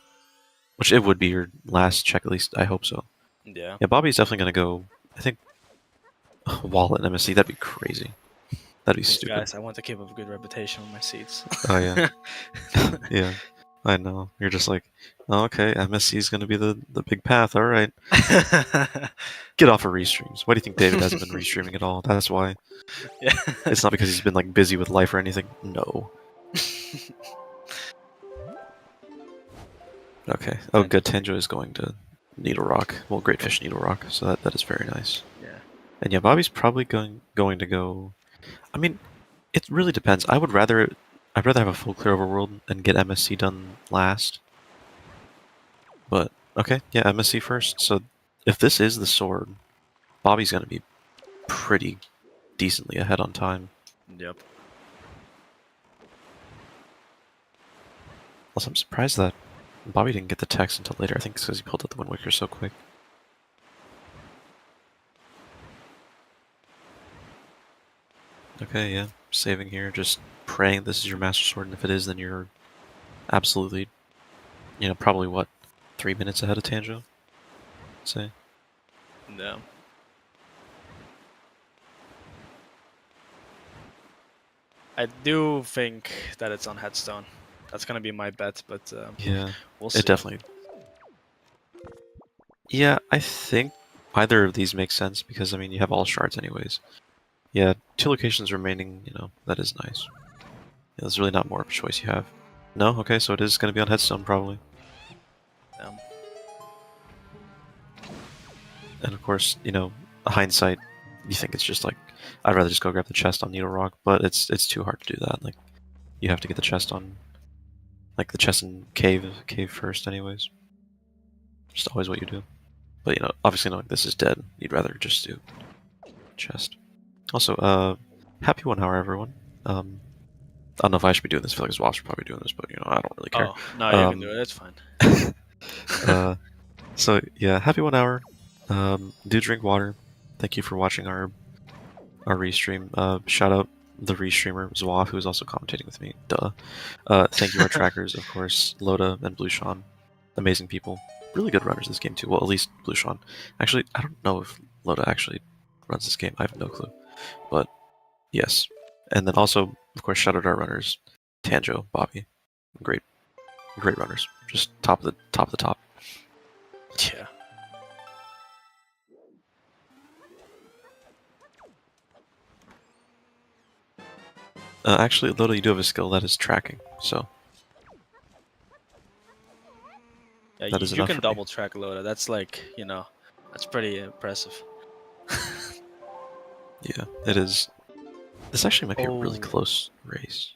Speaker 2: Which it would be your last check, at least. I hope so.
Speaker 1: Yeah.
Speaker 2: Yeah, Bobby's definitely going to go, I think, Wallet MSC. That'd be crazy. That'd be
Speaker 1: Hey,
Speaker 2: stupid.
Speaker 1: guys, I want to keep up a good reputation with my seats.
Speaker 2: Oh, yeah. Yeah, I know. You're just like, oh, okay, MSC is going to be the big path. All right. Get off of restreams. Why do you think David hasn't been restreaming at all? That's why.
Speaker 1: Yeah.
Speaker 2: It's not because he's been like busy with life or anything. No. Okay. Oh, good. Tanjo is going to Needle Rock. Well, Great Fish Needle Rock. So that is very nice.
Speaker 1: Yeah.
Speaker 2: And yeah, Bobby's probably going to go. I mean, it really depends. I'd rather have a full clear overworld and get MSC done last. But okay, yeah, MSC first. So if this is the sword, Bobby's gonna be pretty decently ahead on time.
Speaker 1: Yep.
Speaker 2: Also, I'm surprised that Bobby didn't get the text until later. I think it's because he pulled out the Wind Waker so quick. Okay, yeah. saving here, just praying this is your Master Sword, and if it is, then you're absolutely, probably what, 3 minutes ahead of Tanjo? Say.
Speaker 1: No. I do think that it's on Headstone. That's gonna be my bet, but
Speaker 2: Yeah,
Speaker 1: we'll see.
Speaker 2: it definitely. Yeah, I think either of these makes sense because I mean you have all shards anyways. Yeah, 2 locations remaining. That is nice. Yeah, there's really not more of a choice you have. No, okay, so it is going to be on Headstone probably.
Speaker 1: Um,
Speaker 2: And of course, hindsight, you think it's just like I'd rather just go grab the chest on Needle Rock, but it's too hard to do that. Like you have to get the chest on, like the chest in cave first, anyways. Just always what you do. But obviously knowing this is dead, you'd rather just do chest. Also, happy 1 hour, everyone. I don't know if I should be doing this. I feel like his Wasp should probably be doing this, but I don't really care.
Speaker 1: oh no, you can do it. It's fine.
Speaker 2: So yeah, happy 1 hour. Do drink water. Thank you for watching our restream. Shout out the restreamer Zwaf, who is also commentating with me. Duh. Thank you our trackers, of course, Loda and Blue Sean. Amazing people. Really good runners this game too. Well, at least Blue Sean. Actually, I don't know if Loda actually runs this game. I have no clue. But yes. And then also, of course, shout out our runners, Tanjo, Bobby. Great runners. Just top of the top.
Speaker 1: Yeah.
Speaker 2: Actually, Loda, you do have a skill that is tracking, so
Speaker 1: Yeah,
Speaker 2: that is
Speaker 1: you
Speaker 2: enough
Speaker 1: can
Speaker 2: for
Speaker 1: double
Speaker 2: me.
Speaker 1: track Loda. That's like, that's pretty impressive.
Speaker 2: Yeah, it is. This actually might be a really
Speaker 1: Oh,
Speaker 2: close race.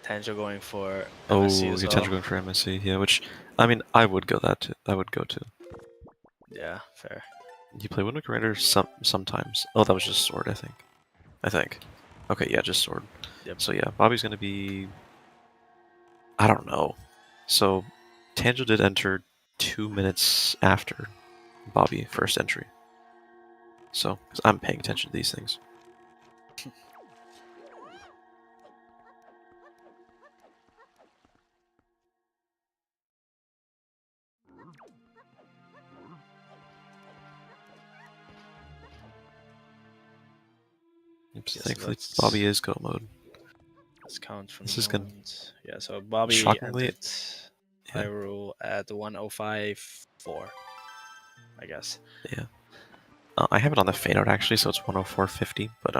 Speaker 1: Tanjo going for MSC
Speaker 2: Oh,
Speaker 1: as
Speaker 2: your Tanjo
Speaker 1: well.
Speaker 2: going for MSC, yeah, which, I mean, I would go that too. I would go too.
Speaker 1: Yeah, fair.
Speaker 2: You play Wind Waker Rider sometimes. Oh, that was just Sword, I think. Okay, yeah, just Sword.
Speaker 1: Yep.
Speaker 2: So yeah, Bobby's gonna be... I don't know. So, Tanjo did enter 2 minutes after Bobby first entry. So, because I'm paying attention to these things. Oops,
Speaker 1: Yes,
Speaker 2: thankfully, Bobby is go mode.
Speaker 1: let's count from
Speaker 2: This
Speaker 1: the
Speaker 2: is gonna...
Speaker 1: moment. Yeah, so Bobby
Speaker 2: Shockingly,
Speaker 1: entered
Speaker 2: yeah,
Speaker 1: Hyrule at 105.4, I guess.
Speaker 2: yeah. I have it on the fade out actually, so it's 104.50, but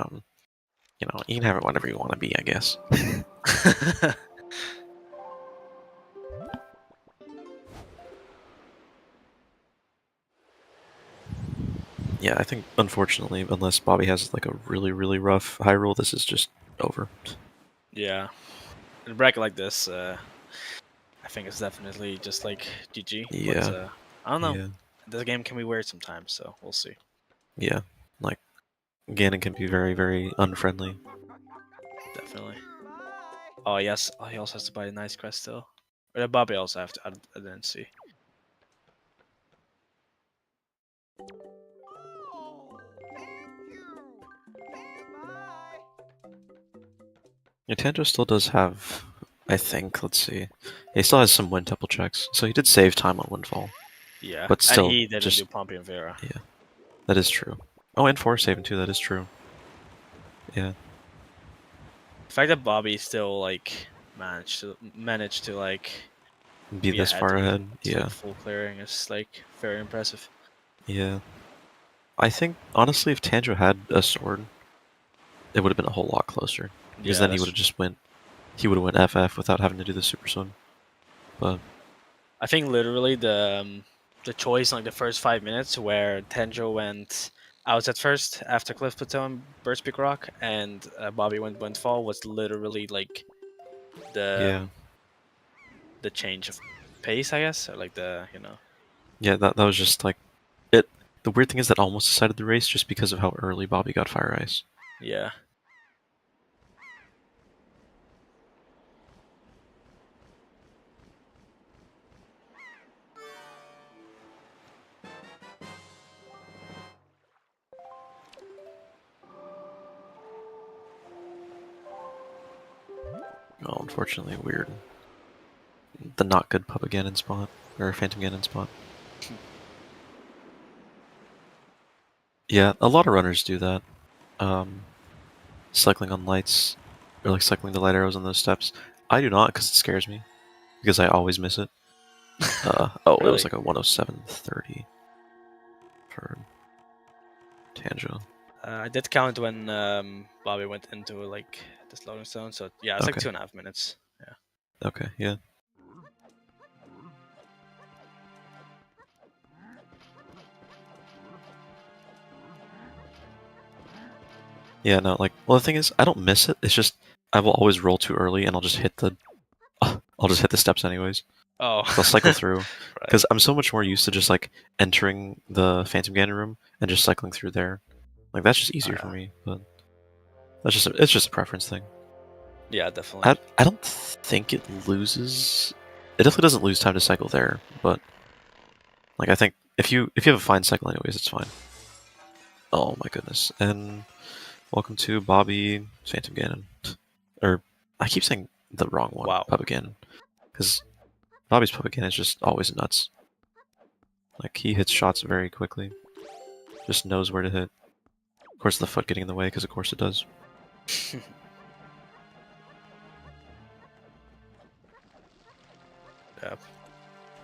Speaker 2: you can have it whenever you want to be, I guess. Yeah, I think unfortunately, unless Bobby has like a really, really rough high roll, this is just over.
Speaker 1: Yeah. In a bracket like this, I think it's definitely just like GG. But
Speaker 2: Yeah,
Speaker 1: I don't know.
Speaker 2: yeah,
Speaker 1: This game can be weird sometimes, so we'll see.
Speaker 2: yeah. Like Ganon can be very, very unfriendly.
Speaker 1: Definitely. Oh yes. Oh, he also has to buy a nice crest still. Or Bobby also have to. I didn't see.
Speaker 2: Tanjo still does have, I think. Let's see. He still has some wind temple checks, so he did save time on Windfall,
Speaker 1: Yeah,
Speaker 2: but
Speaker 1: and
Speaker 2: still,
Speaker 1: he didn't do
Speaker 2: just
Speaker 1: Pompey and Vera.
Speaker 2: yeah, that is true. Oh, and 4 saving too. That is true. Yeah.
Speaker 1: The fact that Bobby still like managed to like
Speaker 2: Be
Speaker 1: be
Speaker 2: this
Speaker 1: ahead
Speaker 2: far
Speaker 1: with
Speaker 2: ahead.
Speaker 1: like
Speaker 2: Yeah.
Speaker 1: full clearing is like very impressive.
Speaker 2: Yeah. I think honestly, if Tanjo had a sword, it would have been a whole lot closer. Because
Speaker 1: Yeah,
Speaker 2: then he
Speaker 1: that's
Speaker 2: would have just went. He would have went FF without having to do the super swim. But
Speaker 1: I think literally the choice like the first 5 minutes where Tenjo went out at first after Cliff Plateau and Birch Peak Rock, and Bobby went Windfall was literally like the
Speaker 2: yeah,
Speaker 1: the change of pace, I guess, or like the
Speaker 2: yeah, that was just like it. The weird thing is that almost decided the race just because of how early Bobby got Fire Ice.
Speaker 1: yeah.
Speaker 2: Oh, unfortunately, weird. The not good Puppet Ganon spot, or Phantom Ganon spot. Yeah, a lot of runners do that. Cycling on lights, or like cycling the light arrows on those steps. I do not, because it scares me, because I always miss it. Oh, it was
Speaker 1: Really?
Speaker 2: like a 107.30 for Tanjo.
Speaker 1: I did count when Bobby went into like this loading zone, so yeah, it's like
Speaker 2: Okay.
Speaker 1: 2.5 minutes. Yeah.
Speaker 2: Okay, yeah. Yeah, no, like, well, the thing is, I don't miss it. It's just I will always roll too early, and I'll just hit the, I'll just hit the steps anyways.
Speaker 1: Oh.
Speaker 2: So I'll cycle through,
Speaker 1: Right.
Speaker 2: because I'm so much more used to just like entering the Phantom Ganon room and just cycling through there. Like that's just easier for me. But it's just a preference thing.
Speaker 1: Yeah, definitely.
Speaker 2: I don't think it loses. It definitely doesn't lose time to cycle there, but like I think if you have a fine cycle anyways, it's fine. Oh my goodness! And welcome to Bobby Phantom Ganon, or I keep saying the wrong one,
Speaker 1: Wow.
Speaker 2: Puppet Ganon, because Bobby's Puppet Ganon is just always nuts. Like he hits shots very quickly, just knows where to hit. Of course, the foot getting in the way, because of course it does.
Speaker 1: Yeah,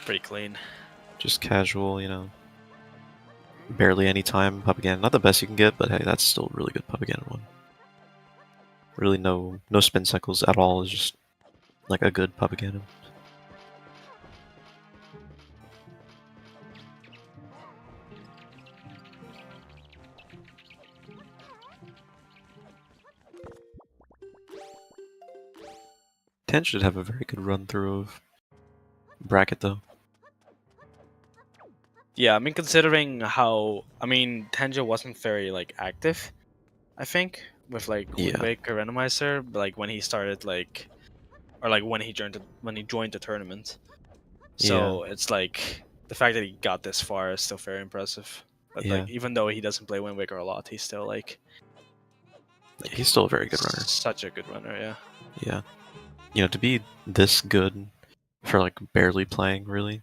Speaker 1: pretty clean.
Speaker 2: Just casual, you know. Barely any time Puppet Ganon. Not the best you can get, but hey, that's still a really good Puppet Ganon one. Really no spin cycles at all. Is just like a good Puppet Ganon. Ten should have a very good run through of bracket though.
Speaker 1: Yeah, I mean, considering how Tenjo wasn't very like active, I think, with like Wind
Speaker 2: Yeah.
Speaker 1: Waker Randomizer, like when he started like, or like when he joined the tournament. So it's like the fact that he got this far is still very impressive. But
Speaker 2: Yeah.
Speaker 1: like even though he doesn't play Wind Waker a lot, he's still like
Speaker 2: He's still a very good runner.
Speaker 1: Such a good runner, yeah.
Speaker 2: Yeah. You know, to be this good for like barely playing, really.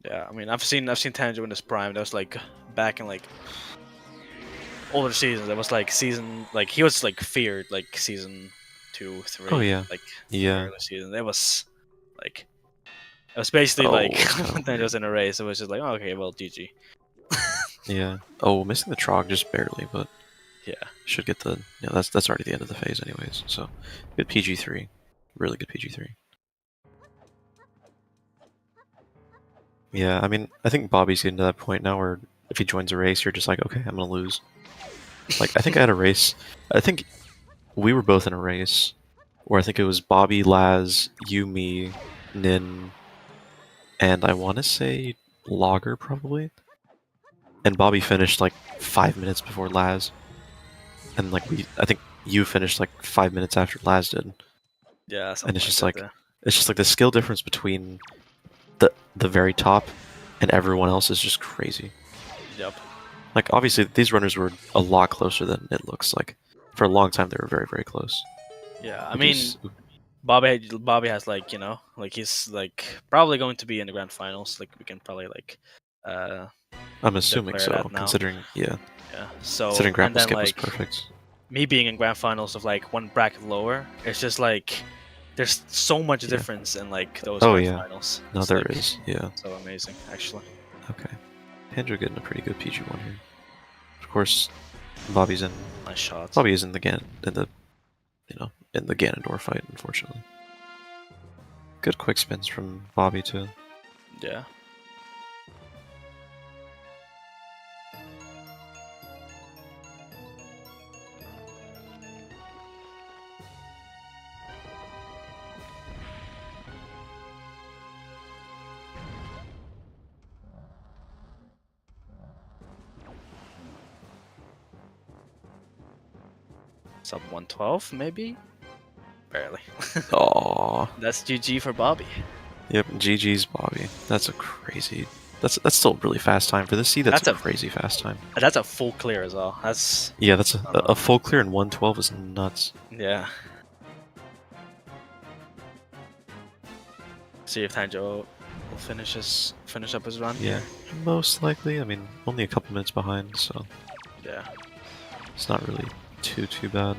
Speaker 1: Yeah, I mean, I've seen Tanjo in his prime. That was like back in like older seasons. That was like he was like feared like season 2, 3.
Speaker 2: Oh yeah.
Speaker 1: Like
Speaker 2: Yeah.
Speaker 1: early season. It was like basically like when Tanjo's in a race. It was just like, oh, okay, well, GG.
Speaker 2: Yeah. Oh, missing the Trog just barely, but
Speaker 1: Yeah.
Speaker 2: should get the. Yeah, that's already the end of the phase, anyways. So good PG3, really good PG3. Yeah, I mean, I think Bobby's getting to that point now where if he joins a race, you're just like, okay, I'm gonna lose. Like, I think I had a race. I think we were both in a race where I think it was Bobby, Laz, you, me, Nin, and I want to say Logger probably. And Bobby finished like 5 minutes before Laz. And like I think you finished like 5 minutes after Laz did.
Speaker 1: Yeah,
Speaker 2: And it's just like
Speaker 1: yeah.
Speaker 2: it's just like the skill difference between the very top and everyone else is just crazy.
Speaker 1: Yep.
Speaker 2: Like obviously these runners were a lot closer than it looks like. For a long time they were very, very close.
Speaker 1: Yeah, I mean, Bobby has like, you know, like he's like probably going to be in the grand finals. Like we can probably like
Speaker 2: I'm assuming
Speaker 1: declare
Speaker 2: so,
Speaker 1: that now.
Speaker 2: considering
Speaker 1: Yeah. So
Speaker 2: considering grapple
Speaker 1: and then
Speaker 2: skip
Speaker 1: like
Speaker 2: was perfect.
Speaker 1: me being in grand finals of like one bracket lower, it's just like there's so much difference in like those grand finals.
Speaker 2: No,
Speaker 1: It's
Speaker 2: there
Speaker 1: like,
Speaker 2: is. Yeah.
Speaker 1: so amazing, actually.
Speaker 2: Okay. Tanjo getting a pretty good PG1 here. Of course, Bobby's in.
Speaker 1: Nice shot.
Speaker 2: Bobby is in the Ganondorf fight, unfortunately. Good quick spins from Bobby too.
Speaker 1: Yeah. Sub 112, maybe? Barely.
Speaker 2: Aww.
Speaker 1: That's GG for Bobby.
Speaker 2: Yep, GG's Bobby. That's a crazy That's still a really fast time for this seed. That's
Speaker 1: That's
Speaker 2: a
Speaker 1: a-
Speaker 2: crazy fast time.
Speaker 1: That's a full clear as well. That's
Speaker 2: Yeah, that's a full clear in 112 is nuts.
Speaker 1: yeah. See if Tanjo will finish up his run
Speaker 2: Yeah,
Speaker 1: here.
Speaker 2: most likely. I mean, only a couple minutes behind, so
Speaker 1: Yeah.
Speaker 2: it's not really too bad.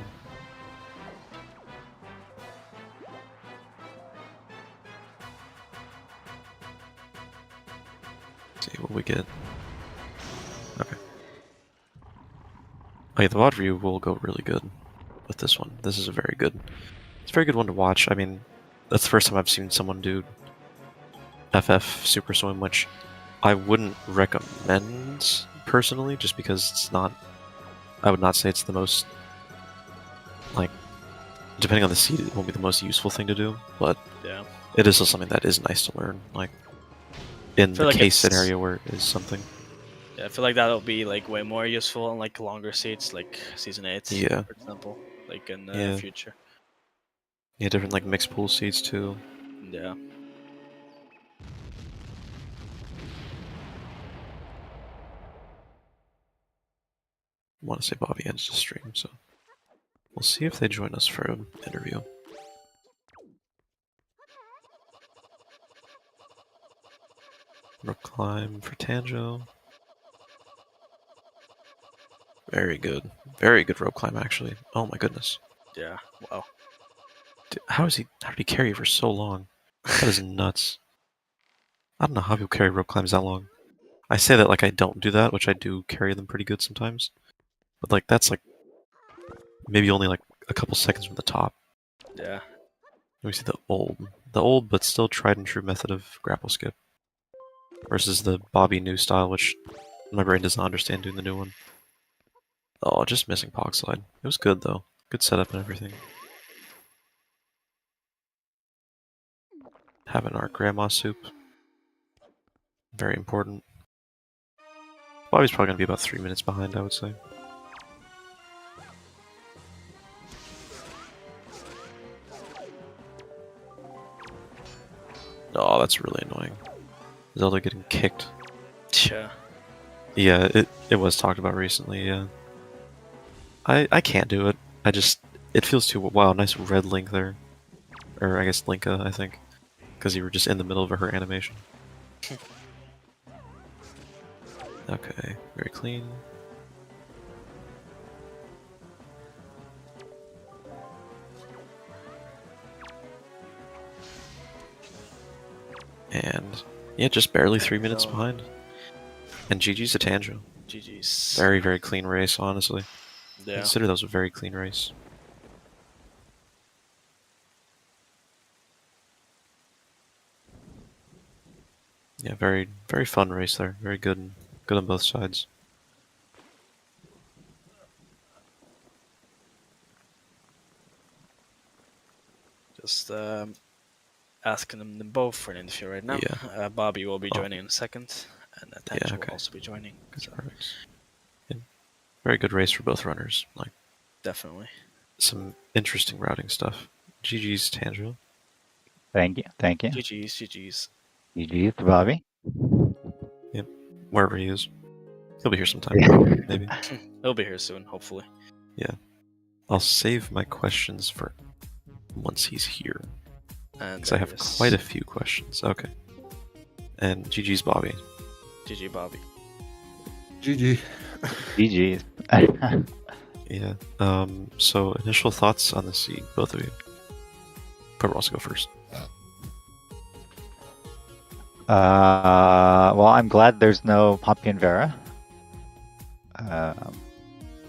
Speaker 2: See what we get. Okay. Oh yeah, the WOD view will go really good with this one. This is a very good. It's a very good one to watch. I mean, that's the first time I've seen someone do FF Super Swim, which I wouldn't recommend personally, just because it's not. I would not say it's the most, like, depending on the seed, it won't be the most useful thing to do, but
Speaker 1: Yeah.
Speaker 2: it is still something that is nice to learn, like, in the
Speaker 1: like
Speaker 2: case
Speaker 1: it's-
Speaker 2: scenario where it is something.
Speaker 1: Yeah, I feel like that'll be like way more useful on like longer seats, like season 8,
Speaker 2: Yeah.
Speaker 1: for example, like in the
Speaker 2: Yeah.
Speaker 1: future.
Speaker 2: Yeah, different, like, mixed pool seeds, too.
Speaker 1: Yeah.
Speaker 2: I want to say Bobby ends the stream, so we'll see if they join us for an interview. Rook climb for Tanjo. Very good. Very good rope climb, actually. Oh my goodness.
Speaker 1: Yeah. Wow.
Speaker 2: Dude, how did he carry for so long? That is nuts. I don't know how people carry rope climbs that long. I say that like I don't do that, which I do carry them pretty good sometimes. But like that's like maybe only like a couple seconds from the top.
Speaker 1: Yeah.
Speaker 2: Let me see the old but still tried and true method of grapple skip versus the Bobby new style, which my brain does not understand doing the new one. Oh, just missing Pog Slide. It was good though. Good setup and everything. Having our grandma soup. Very important. Bobby's probably gonna be about 3 minutes behind, I would say. Oh, that's really annoying. Zelda getting kicked.
Speaker 1: Yeah.
Speaker 2: Yeah, it was talked about recently, yeah. I can't do it. It feels too... Wow, nice red Link there. Or I guess Linka, I think. Because you were just in the middle of her animation. Okay, very clean. And yeah, just barely 3 minutes behind. And GG's to Tanjo.
Speaker 1: GG's.
Speaker 2: Very, very clean race, honestly.
Speaker 1: Yeah.
Speaker 2: Consider that was a very clean race. Yeah, very, very fun race there. Very good on both sides.
Speaker 1: Just asking them both for an interview right now.
Speaker 2: Yeah.
Speaker 1: Bobby will be joining in a second, and Tanjo
Speaker 2: Yeah, okay.
Speaker 1: will also be joining. So.
Speaker 2: Yeah. Very good race for both runners. Like
Speaker 1: Definitely.
Speaker 2: some interesting routing stuff. GG's Tanjo.
Speaker 3: Thank you.
Speaker 1: GG's.
Speaker 3: GG's to Bobby.
Speaker 2: Yep. Wherever he is. He'll be here sometime, probably, maybe.
Speaker 1: He'll be here soon, hopefully.
Speaker 2: Yeah. I'll save my questions for once he's here. Because I have quite a few questions. Okay. And GG's Bobby.
Speaker 1: GG Bobby.
Speaker 4: GG.
Speaker 3: GG's.
Speaker 2: Yeah. So initial thoughts on the seed, both of you. Whoever wants to go first.
Speaker 3: Well, I'm glad there's no Poppy and Vera.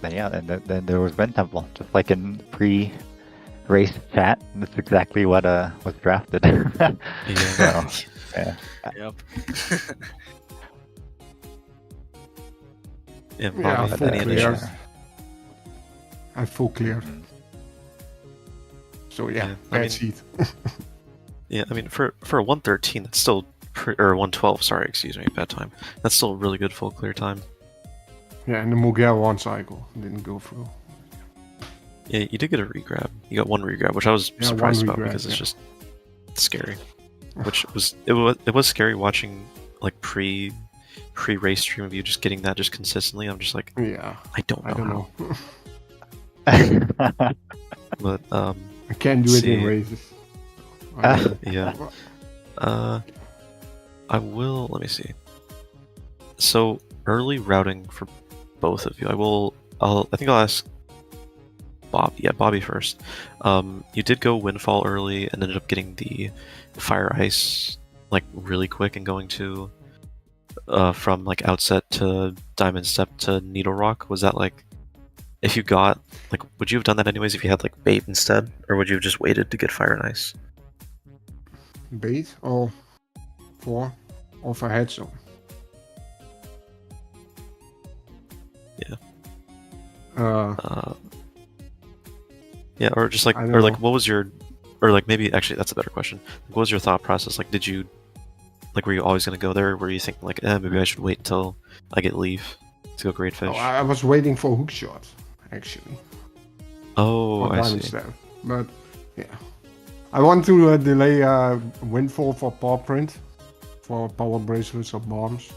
Speaker 3: Then yeah, then there was Ben Temple, just like in pre-race chat. That's exactly what was drafted.
Speaker 2: Yeah.
Speaker 3: So, yeah.
Speaker 1: Yep.
Speaker 2: Yeah,
Speaker 4: Yeah,
Speaker 2: Bobby,
Speaker 4: full
Speaker 2: any
Speaker 4: clear.
Speaker 2: initial?
Speaker 4: I'm full clear. So yeah,
Speaker 2: Yeah, I
Speaker 4: bad
Speaker 2: mean-
Speaker 4: seed.
Speaker 2: Yeah, I mean, for a 113, that's still... or 112, sorry, excuse me, bad time. That's still a really good full clear time.
Speaker 4: Yeah, and the Molgera one cycle didn't go through.
Speaker 2: Yeah, you did get a regrab. You got one regrab, which I was
Speaker 4: Yeah,
Speaker 2: surprised
Speaker 4: one
Speaker 2: about
Speaker 4: regrab,
Speaker 2: because it's
Speaker 4: yeah.
Speaker 2: just scary. Which was it was scary watching like pre-race stream of you just getting that just consistently. I'm just like,
Speaker 4: Yeah,
Speaker 2: I don't know
Speaker 4: I don't
Speaker 2: how.
Speaker 4: know.
Speaker 2: But
Speaker 4: I can't do it in
Speaker 2: see.
Speaker 4: races. I don't know.
Speaker 2: Yeah. I will. Let me see. So early routing for both of you. I think I'll ask Bob. Yeah, Bobby first. You did go Windfall early and ended up getting the Fire Ice like really quick and going to from like Outset to Diamond Step to Needle Rock. Was that like if you got like would you have done that anyways if you had like bait instead, or would you have just waited to get Fire and Ice?
Speaker 4: Bait or 4 or if I had some.
Speaker 2: Yeah.
Speaker 4: Uh,
Speaker 2: Yeah, or just like,
Speaker 4: I don't
Speaker 2: or like,
Speaker 4: know.
Speaker 2: what was your, or like maybe actually that's a better question. What was your thought process? Like, did you, like, were you always gonna go there? Were you thinking like, maybe I should wait until I get leave to go Great Fish?
Speaker 4: oh, I was waiting for hook shot, actually.
Speaker 2: Oh,
Speaker 4: For
Speaker 2: I
Speaker 4: diamond
Speaker 2: see.
Speaker 4: step. But yeah, I want to delay Windfall for paw print, for power bracelets or bombs.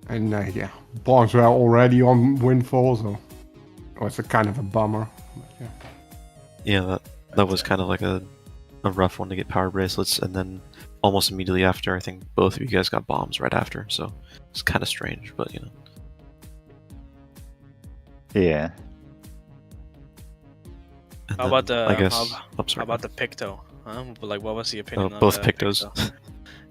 Speaker 4: And yeah, bombs were already on Windfall, so it was a kind of a bummer. But, yeah.
Speaker 2: Yeah, that was kind of like a rough one to get power bracelets, and then almost immediately after, I think both of you guys got bombs right after. So it's kind of strange, but you know.
Speaker 3: Yeah.
Speaker 2: And
Speaker 1: How
Speaker 2: then,
Speaker 1: about the
Speaker 2: I guess.
Speaker 1: how
Speaker 2: Sorry.
Speaker 1: about the Picto? Like, what was the opinion on
Speaker 2: both
Speaker 1: the
Speaker 2: Pictos.
Speaker 1: Picto?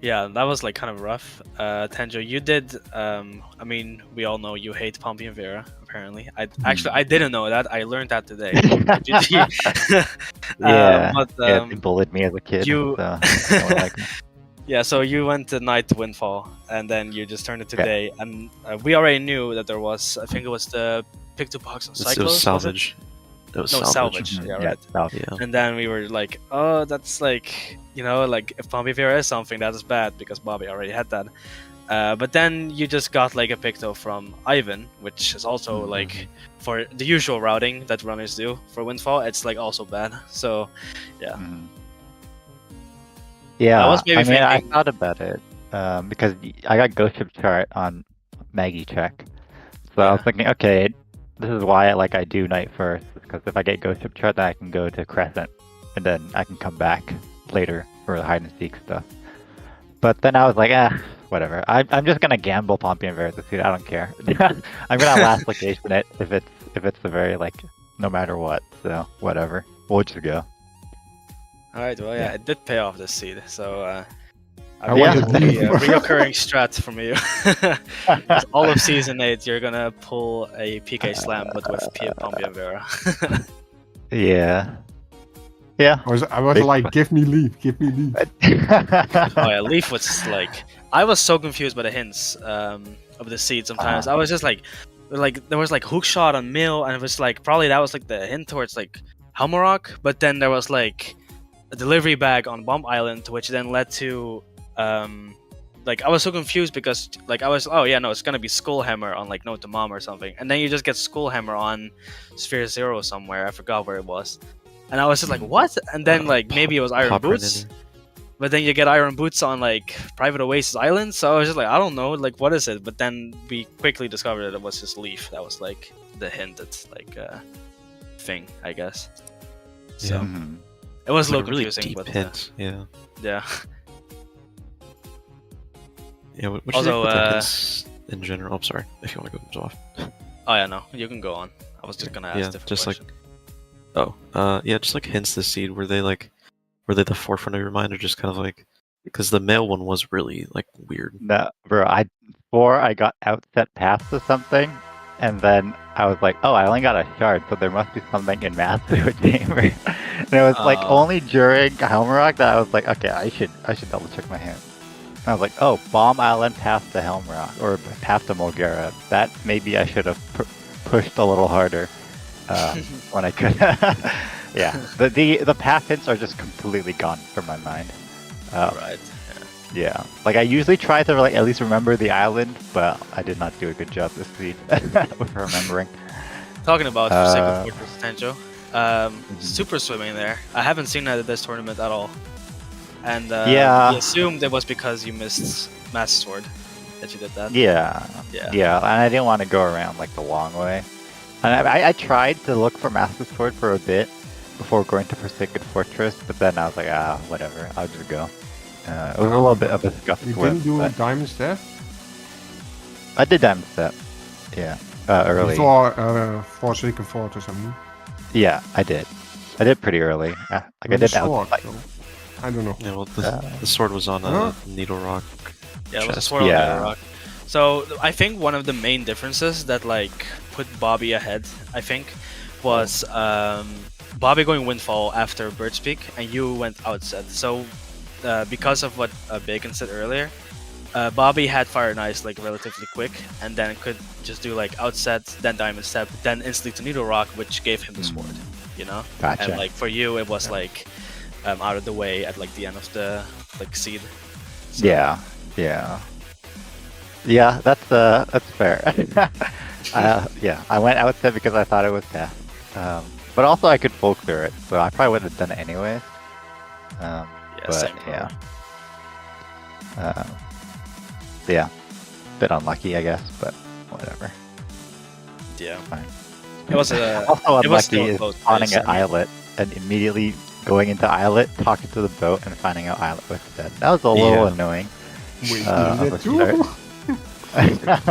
Speaker 1: Yeah, that was like kind of rough. Tanjo, you did. I mean, we all know you hate Pompey and Vera. Apparently, I didn't know that. I learned that today.
Speaker 3: Yeah.
Speaker 1: But
Speaker 3: Yeah, they bullied me as a kid.
Speaker 1: you-
Speaker 3: So I don't like them.
Speaker 1: yeah, so you went to night to Windfall, and then you just turned it to
Speaker 3: Yeah.
Speaker 1: day. And we already knew that there was. I think it was the Picto box on Cyclos.
Speaker 2: It was salvage. It was
Speaker 1: No,
Speaker 2: salvage.
Speaker 1: salvage.
Speaker 3: Mhm,
Speaker 1: Yeah, right.
Speaker 3: salvage.
Speaker 2: Yeah.
Speaker 1: And then we were like, oh, that's like, like if Pompey Vera is something, that is bad because Bobby already had that. But then you just got like a Picto from Ivan, which is also like for the usual routing that runners do for Windfall, it's like also bad. So yeah.
Speaker 3: Mhm. Yeah,
Speaker 1: I was maybe
Speaker 3: I mean, I
Speaker 1: thinking-
Speaker 3: thought about it because I got Ghost Ship chart on Maggie check, so I was
Speaker 1: Yeah.
Speaker 3: thinking, okay, this is why I do night first, because if I get Ghost Ship chart, then I can go to Crescent, and then I can come back later for the hide and seek stuff. But then I was like, whatever. I'm just gonna gamble Pompey and Vera this seed. I don't care. I'm gonna last location it if it's the very like no matter what. So whatever, we'll just go.
Speaker 1: All right. Well, yeah, it did pay off this seed. So I
Speaker 4: I
Speaker 1: wanted
Speaker 3: wanted
Speaker 1: the
Speaker 4: to-
Speaker 1: reoccurring strat from you. 'Cause all of season 8, you're gonna pull a PK slam, but with Pompey and Vera.
Speaker 3: Yeah. Yeah.
Speaker 4: I was
Speaker 3: Big
Speaker 4: like,
Speaker 3: fu-
Speaker 4: give me leave, give me leave.
Speaker 1: Oh yeah, Leaf was like, I was so confused by the hints of the seed sometimes. I was just like there was like hook shot on Mill, and it was like probably that was like the hint towards like Helmarok, but then there was like a delivery bag on Bomb Island, which then led to like I was so confused because like I was it's gonna be Skullhammer on like Note to Mom or something, and then you just get Skullhammer on Sphere Zero somewhere. I forgot where it was. And I was just like, what? And then like maybe it was Iron
Speaker 2: Pop right
Speaker 1: Boots,
Speaker 2: in there.
Speaker 1: but then you get Iron Boots on like Private Oasis Island. So I was just like, I don't know, like what is it? But then we quickly discovered that it was just Leaf. That was like the hint. It's like thing, I guess. So
Speaker 2: Yeah.
Speaker 3: Mhm.
Speaker 1: it was
Speaker 2: It's
Speaker 1: a
Speaker 2: like
Speaker 1: little
Speaker 2: a really
Speaker 1: confusing,
Speaker 2: deep
Speaker 1: but
Speaker 2: hint. Yeah.
Speaker 1: yeah.
Speaker 2: Yeah. What do you
Speaker 1: Also,
Speaker 2: think with the hints in general? I'm sorry if you want to go off.
Speaker 1: Oh yeah, no, you can go on. I was just gonna ask
Speaker 2: Yeah,
Speaker 1: different
Speaker 2: just like-
Speaker 1: questions.
Speaker 2: Yeah, just like hints this seed. Were they the forefront of your mind, or just kind of like because the male one was really like weird.
Speaker 3: No, bro. I got outset past or something, and then I was like, oh, I only got a shard, so there must be something in Master Chamber. And it was like
Speaker 1: Oh.
Speaker 3: only during Helmrock that I was like, okay, I should double check my hand. And I was like, oh, Bomb Island past the Helmrock or past the Molgera. That maybe I should have pushed a little harder when I could. Yeah, the path hints are just completely gone from my mind.
Speaker 1: Right.
Speaker 3: Yeah, like I usually try to like at least remember the island, but I did not do a good job this week with remembering.
Speaker 1: Talking about
Speaker 3: Uh,
Speaker 1: Forsaken Fortress Tenjo, super swimming there. I haven't seen that at this tournament at all. And
Speaker 3: Yeah.
Speaker 1: we assumed it was because you missed Master Sword that you did that.
Speaker 3: Yeah.
Speaker 1: Yeah.
Speaker 3: Yeah, and I didn't want to go around like the long way. And I tried to look for Master Sword for a bit before going to Forsaken Fortress, but then I was like, whatever, I'll just go. It was a little bit of a scuff
Speaker 4: You
Speaker 3: swim,
Speaker 4: didn't do a
Speaker 3: but
Speaker 4: diamond step?
Speaker 3: I did Diamond Step. Yeah, early.
Speaker 4: Before Forsaken Fortress, I mean.
Speaker 3: Yeah, I did. I did pretty early. Like I
Speaker 4: With
Speaker 3: did
Speaker 4: the sword,
Speaker 3: out.
Speaker 4: though. I don't know.
Speaker 2: Yeah, well, the sword was on
Speaker 4: Huh?
Speaker 2: Needle Rock.
Speaker 1: Yeah, it was a
Speaker 2: chest.
Speaker 1: sword on
Speaker 3: Yeah.
Speaker 1: the rock. So I think one of the main differences that like put Bobby ahead, I think, was Bobby going Windfall after Bird's Peak, and you went Outset. So because of what Bacon said earlier, Bobby had Fire and Ice like relatively quick, and then could just do like Outset, then Diamond Step, then instantly to Needle Rock, which gave him the sword. You know,
Speaker 3: Gotcha.
Speaker 1: and like for you, it was like out of the way at like the end of the like seed. So-
Speaker 3: Yeah, that's fair. Yeah, I went Outset because I thought it was death. But also I could full clear it, so I probably would have done it anyways.
Speaker 1: Yeah,
Speaker 3: But
Speaker 1: same
Speaker 3: yeah. Yeah, bit unlucky, I guess, but whatever.
Speaker 1: Yeah.
Speaker 3: Fine.
Speaker 1: It was
Speaker 3: Also
Speaker 1: it was
Speaker 3: unlucky
Speaker 1: still a
Speaker 3: is
Speaker 1: close
Speaker 3: spawning
Speaker 1: race,
Speaker 3: at
Speaker 1: I mean.
Speaker 3: Islet and immediately going into Islet, talking to the boat, and finding out Islet was dead. That was a little annoying.
Speaker 4: Wait,
Speaker 3: of
Speaker 4: you
Speaker 3: a
Speaker 4: did too?
Speaker 3: start.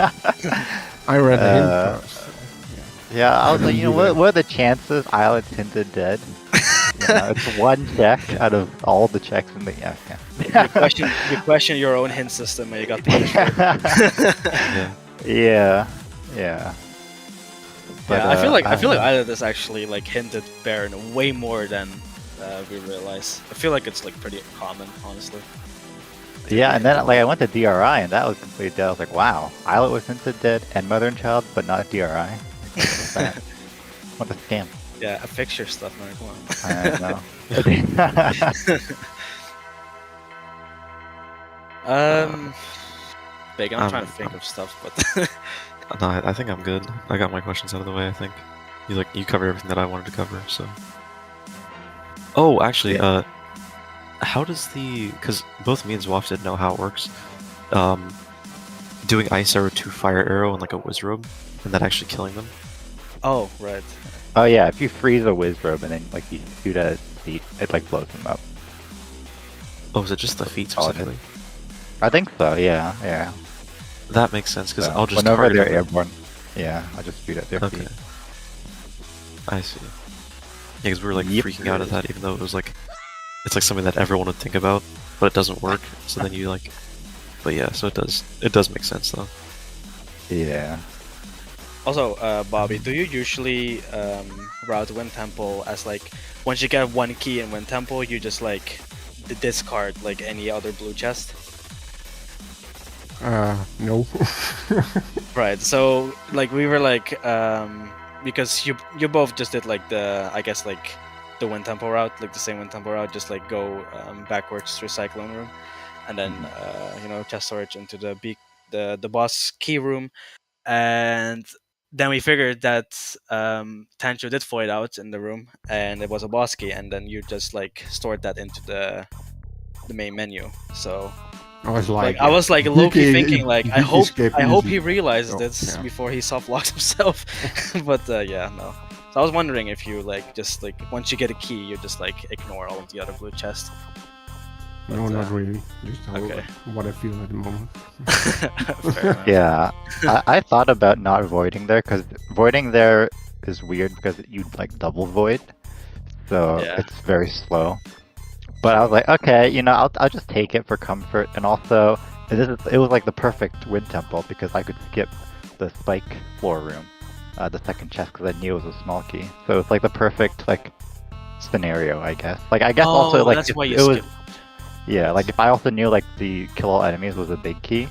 Speaker 4: I read the hint
Speaker 3: Uh,
Speaker 4: first.
Speaker 3: Yeah, I was like,
Speaker 4: didn't do
Speaker 3: what
Speaker 4: that.
Speaker 3: are the chances Islet's hinted dead? It's one check out of all the checks in the
Speaker 1: you question your own hint system and you got punished for it.
Speaker 2: Yeah.
Speaker 3: yeah.
Speaker 1: Yeah, I feel like
Speaker 3: I
Speaker 1: Islet is actually like hinted Baron way more than we realize. I feel like it's like pretty common, honestly.
Speaker 3: Yeah, and then like I went to DRI and that was completely dead. I was like, wow, Islet was hinted dead and Mother and Child, but not DRI. What was that? What a scam.
Speaker 1: Yeah, affix your stuff, man. Come on.
Speaker 3: I know.
Speaker 1: Big. I'm trying to think of stuff, but
Speaker 2: No, I think I'm good. I got my questions out of the way. I think you covered everything that I wanted to cover. So. Oh, actually, how does because both me and Zwaff didn't know how it works. Doing Ice Arrow to Fire Arrow and like a Wizrobe, and then actually killing them.
Speaker 1: oh right.
Speaker 3: Oh yeah, if you freeze a Wizrobe and then like you shoot at his feet, it like blows him up.
Speaker 2: Oh, is it just the feet
Speaker 3: Oh, it is.
Speaker 2: specifically?
Speaker 3: I think so, yeah.
Speaker 2: That makes sense because
Speaker 3: So,
Speaker 2: I'll just
Speaker 3: whenever
Speaker 2: target
Speaker 3: they're
Speaker 2: them.
Speaker 3: airborne, yeah, I'll just shoot at their
Speaker 2: Okay.
Speaker 3: feet.
Speaker 2: I see. Yeah, because we were like
Speaker 3: Yep.
Speaker 2: freaking out at that, even though it was like, it's like something that everyone would think about, but it doesn't work. So then you like, but yeah, so it does make sense though.
Speaker 3: Yeah.
Speaker 1: Also, Bobby, do you usually route Wind Temple as like once you get one key in Wind Temple, you just like discard like any other blue chest?
Speaker 4: No.
Speaker 1: Right. So like we were like because you both just did like I guess like the Wind Temple route, like the same Wind Temple route, just like go backwards through Cyclone Room, and then chest storage into the boss key room, and then we figured that Tanjo did void out in the room, and it was a boss key, and then you just like stored that into the main menu. So
Speaker 4: I was like,
Speaker 1: I was like low key
Speaker 4: DK
Speaker 1: thinking like I
Speaker 4: escape
Speaker 1: hope
Speaker 4: easy.
Speaker 1: he realized
Speaker 4: Oh,
Speaker 1: this
Speaker 4: yeah.
Speaker 1: before he soft locked himself. But yeah, no. So I was wondering if you like just like once you get a key, you just like ignore all of the other blue chests.
Speaker 4: No,
Speaker 1: But,
Speaker 4: not really. Just
Speaker 1: okay.
Speaker 4: what I feel at the moment.
Speaker 1: Fair enough.
Speaker 3: Yeah. I thought about not voiding there, because voiding there is weird because you like double void. So
Speaker 1: Yeah.
Speaker 3: it's very slow. But I was like, okay, I'll just take it for comfort, and also it was like the perfect Wind Temple because I could skip the spike floor room, the second chest, because I knew it was a small key. So it's like the perfect like scenario, I guess. Like I guess also like
Speaker 1: that's
Speaker 3: if
Speaker 1: why you
Speaker 3: it was,
Speaker 1: skipped.
Speaker 3: yeah, like if I also knew like the kill all enemies was a big key,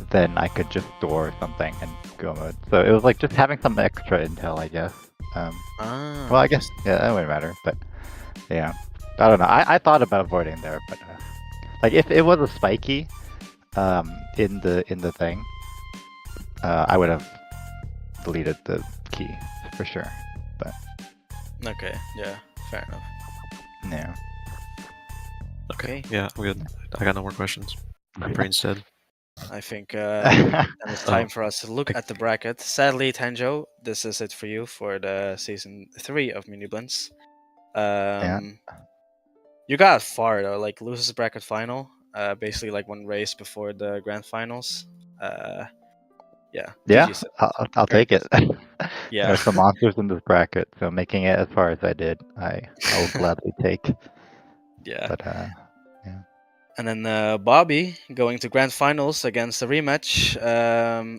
Speaker 3: then I could just store something and go mode. So it was like just having some extra intel, I guess.
Speaker 1: Ah.
Speaker 3: Well, I guess that wouldn't matter, but yeah. I don't know. I thought about avoiding there, but like if it was a spiky in the thing, I would have deleted the key for sure. But
Speaker 1: Okay. Yeah. Fair enough.
Speaker 3: yeah.
Speaker 1: Okay.
Speaker 2: Yeah, I'm good. I got no more questions. My brain's dead.
Speaker 1: I think and it's
Speaker 2: Oh,
Speaker 1: time for us to look
Speaker 2: I-
Speaker 1: at the bracket. Sadly, Tanjo, this is it for you for the season 3 of Miniblins. You got far though, like losers bracket final. Basically like one race before the grand finals. Yeah.
Speaker 3: Yeah,
Speaker 1: GG.
Speaker 3: I'll
Speaker 1: Very
Speaker 3: take it.
Speaker 1: Yeah.
Speaker 3: There's some monsters in this bracket, so making it as far as I did, I will gladly take.
Speaker 1: Yeah.
Speaker 3: But
Speaker 1: And then Bobby going to grand finals against a rematch,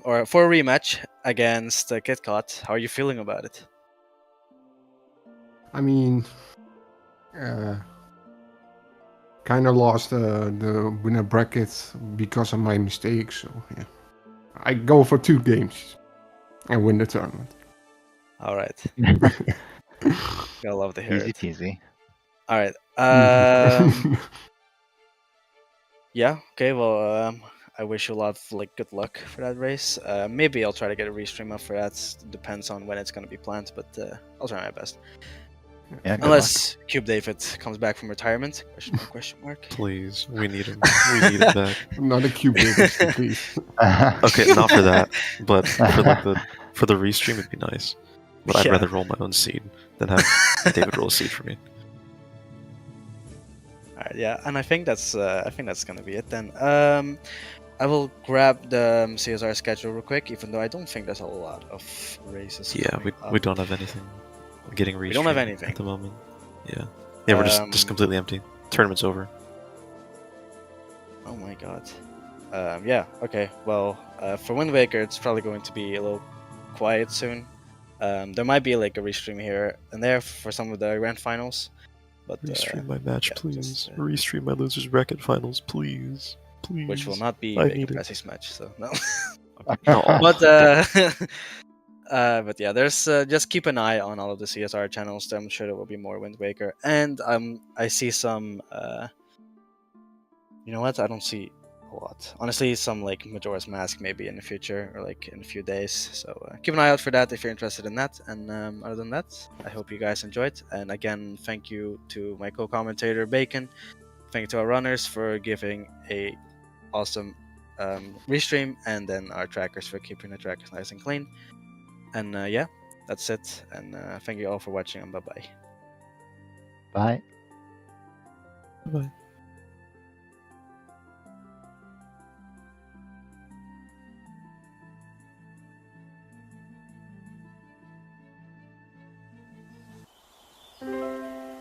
Speaker 1: or for a rematch against KitKat. How are you feeling about it?
Speaker 4: I mean, kind of lost the winner bracket because of my mistakes. So yeah, I go for 2 games and win the tournament.
Speaker 1: All right. Gotta love to hear
Speaker 3: easy
Speaker 1: it.
Speaker 3: peasy.
Speaker 1: All right. Yeah. Okay. Well, I wish you a lot of like good luck for that race. Maybe I'll try to get a restream up for that. Depends on when it's gonna be planned, but I'll try my best.
Speaker 3: Yeah, good
Speaker 1: Unless Cube David comes back from retirement? Question mark? Question mark.
Speaker 2: please, we need him. We need him back.
Speaker 4: Not a cube Davis, please.
Speaker 3: luck.
Speaker 2: Okay, not for that, but for like for the restream, it'd be nice. But I'd
Speaker 1: Yeah.
Speaker 2: rather roll my own seed than have David roll a seed for me.
Speaker 1: Alright, yeah, and I think that's gonna be it then. I will grab the CSR schedule real quick, even though I don't think there's a lot of races.
Speaker 2: Yeah,
Speaker 1: coming
Speaker 2: we
Speaker 1: up.
Speaker 2: don't have anything getting restreamed
Speaker 1: We don't have anything
Speaker 2: at the moment. Yeah, we're just
Speaker 1: Um,
Speaker 2: completely empty. Tournament's over.
Speaker 1: Oh my god. Yeah. Okay. Well, for Wind Waker, it's probably going to be a little quiet soon. There might be like a restream here and there for some of the grand finals, but
Speaker 2: Restream my match,
Speaker 1: yeah,
Speaker 2: please.
Speaker 1: just,
Speaker 2: Restream my losers bracket finals, please. Please.
Speaker 1: which will not be
Speaker 2: I
Speaker 1: Baker
Speaker 2: need it.
Speaker 1: Press's match. So no.
Speaker 2: No.
Speaker 1: But but yeah, there's just keep an eye on all of the CSR channels. I'm sure there will be more Wind Waker, and I see some. You know what? I don't see a lot. Honestly, some like Majora's Mask maybe in the future or like in a few days. So keep an eye out for that if you're interested in that. And other than that, I hope you guys enjoyed. And again, thank you to my co-commentator Bacon. Thank you to our runners for giving a awesome restream, and then our trackers for keeping the trackers nice and clean. And yeah, that's it. And thank you all for watching, and bye bye.
Speaker 3: Bye.
Speaker 2: Bye.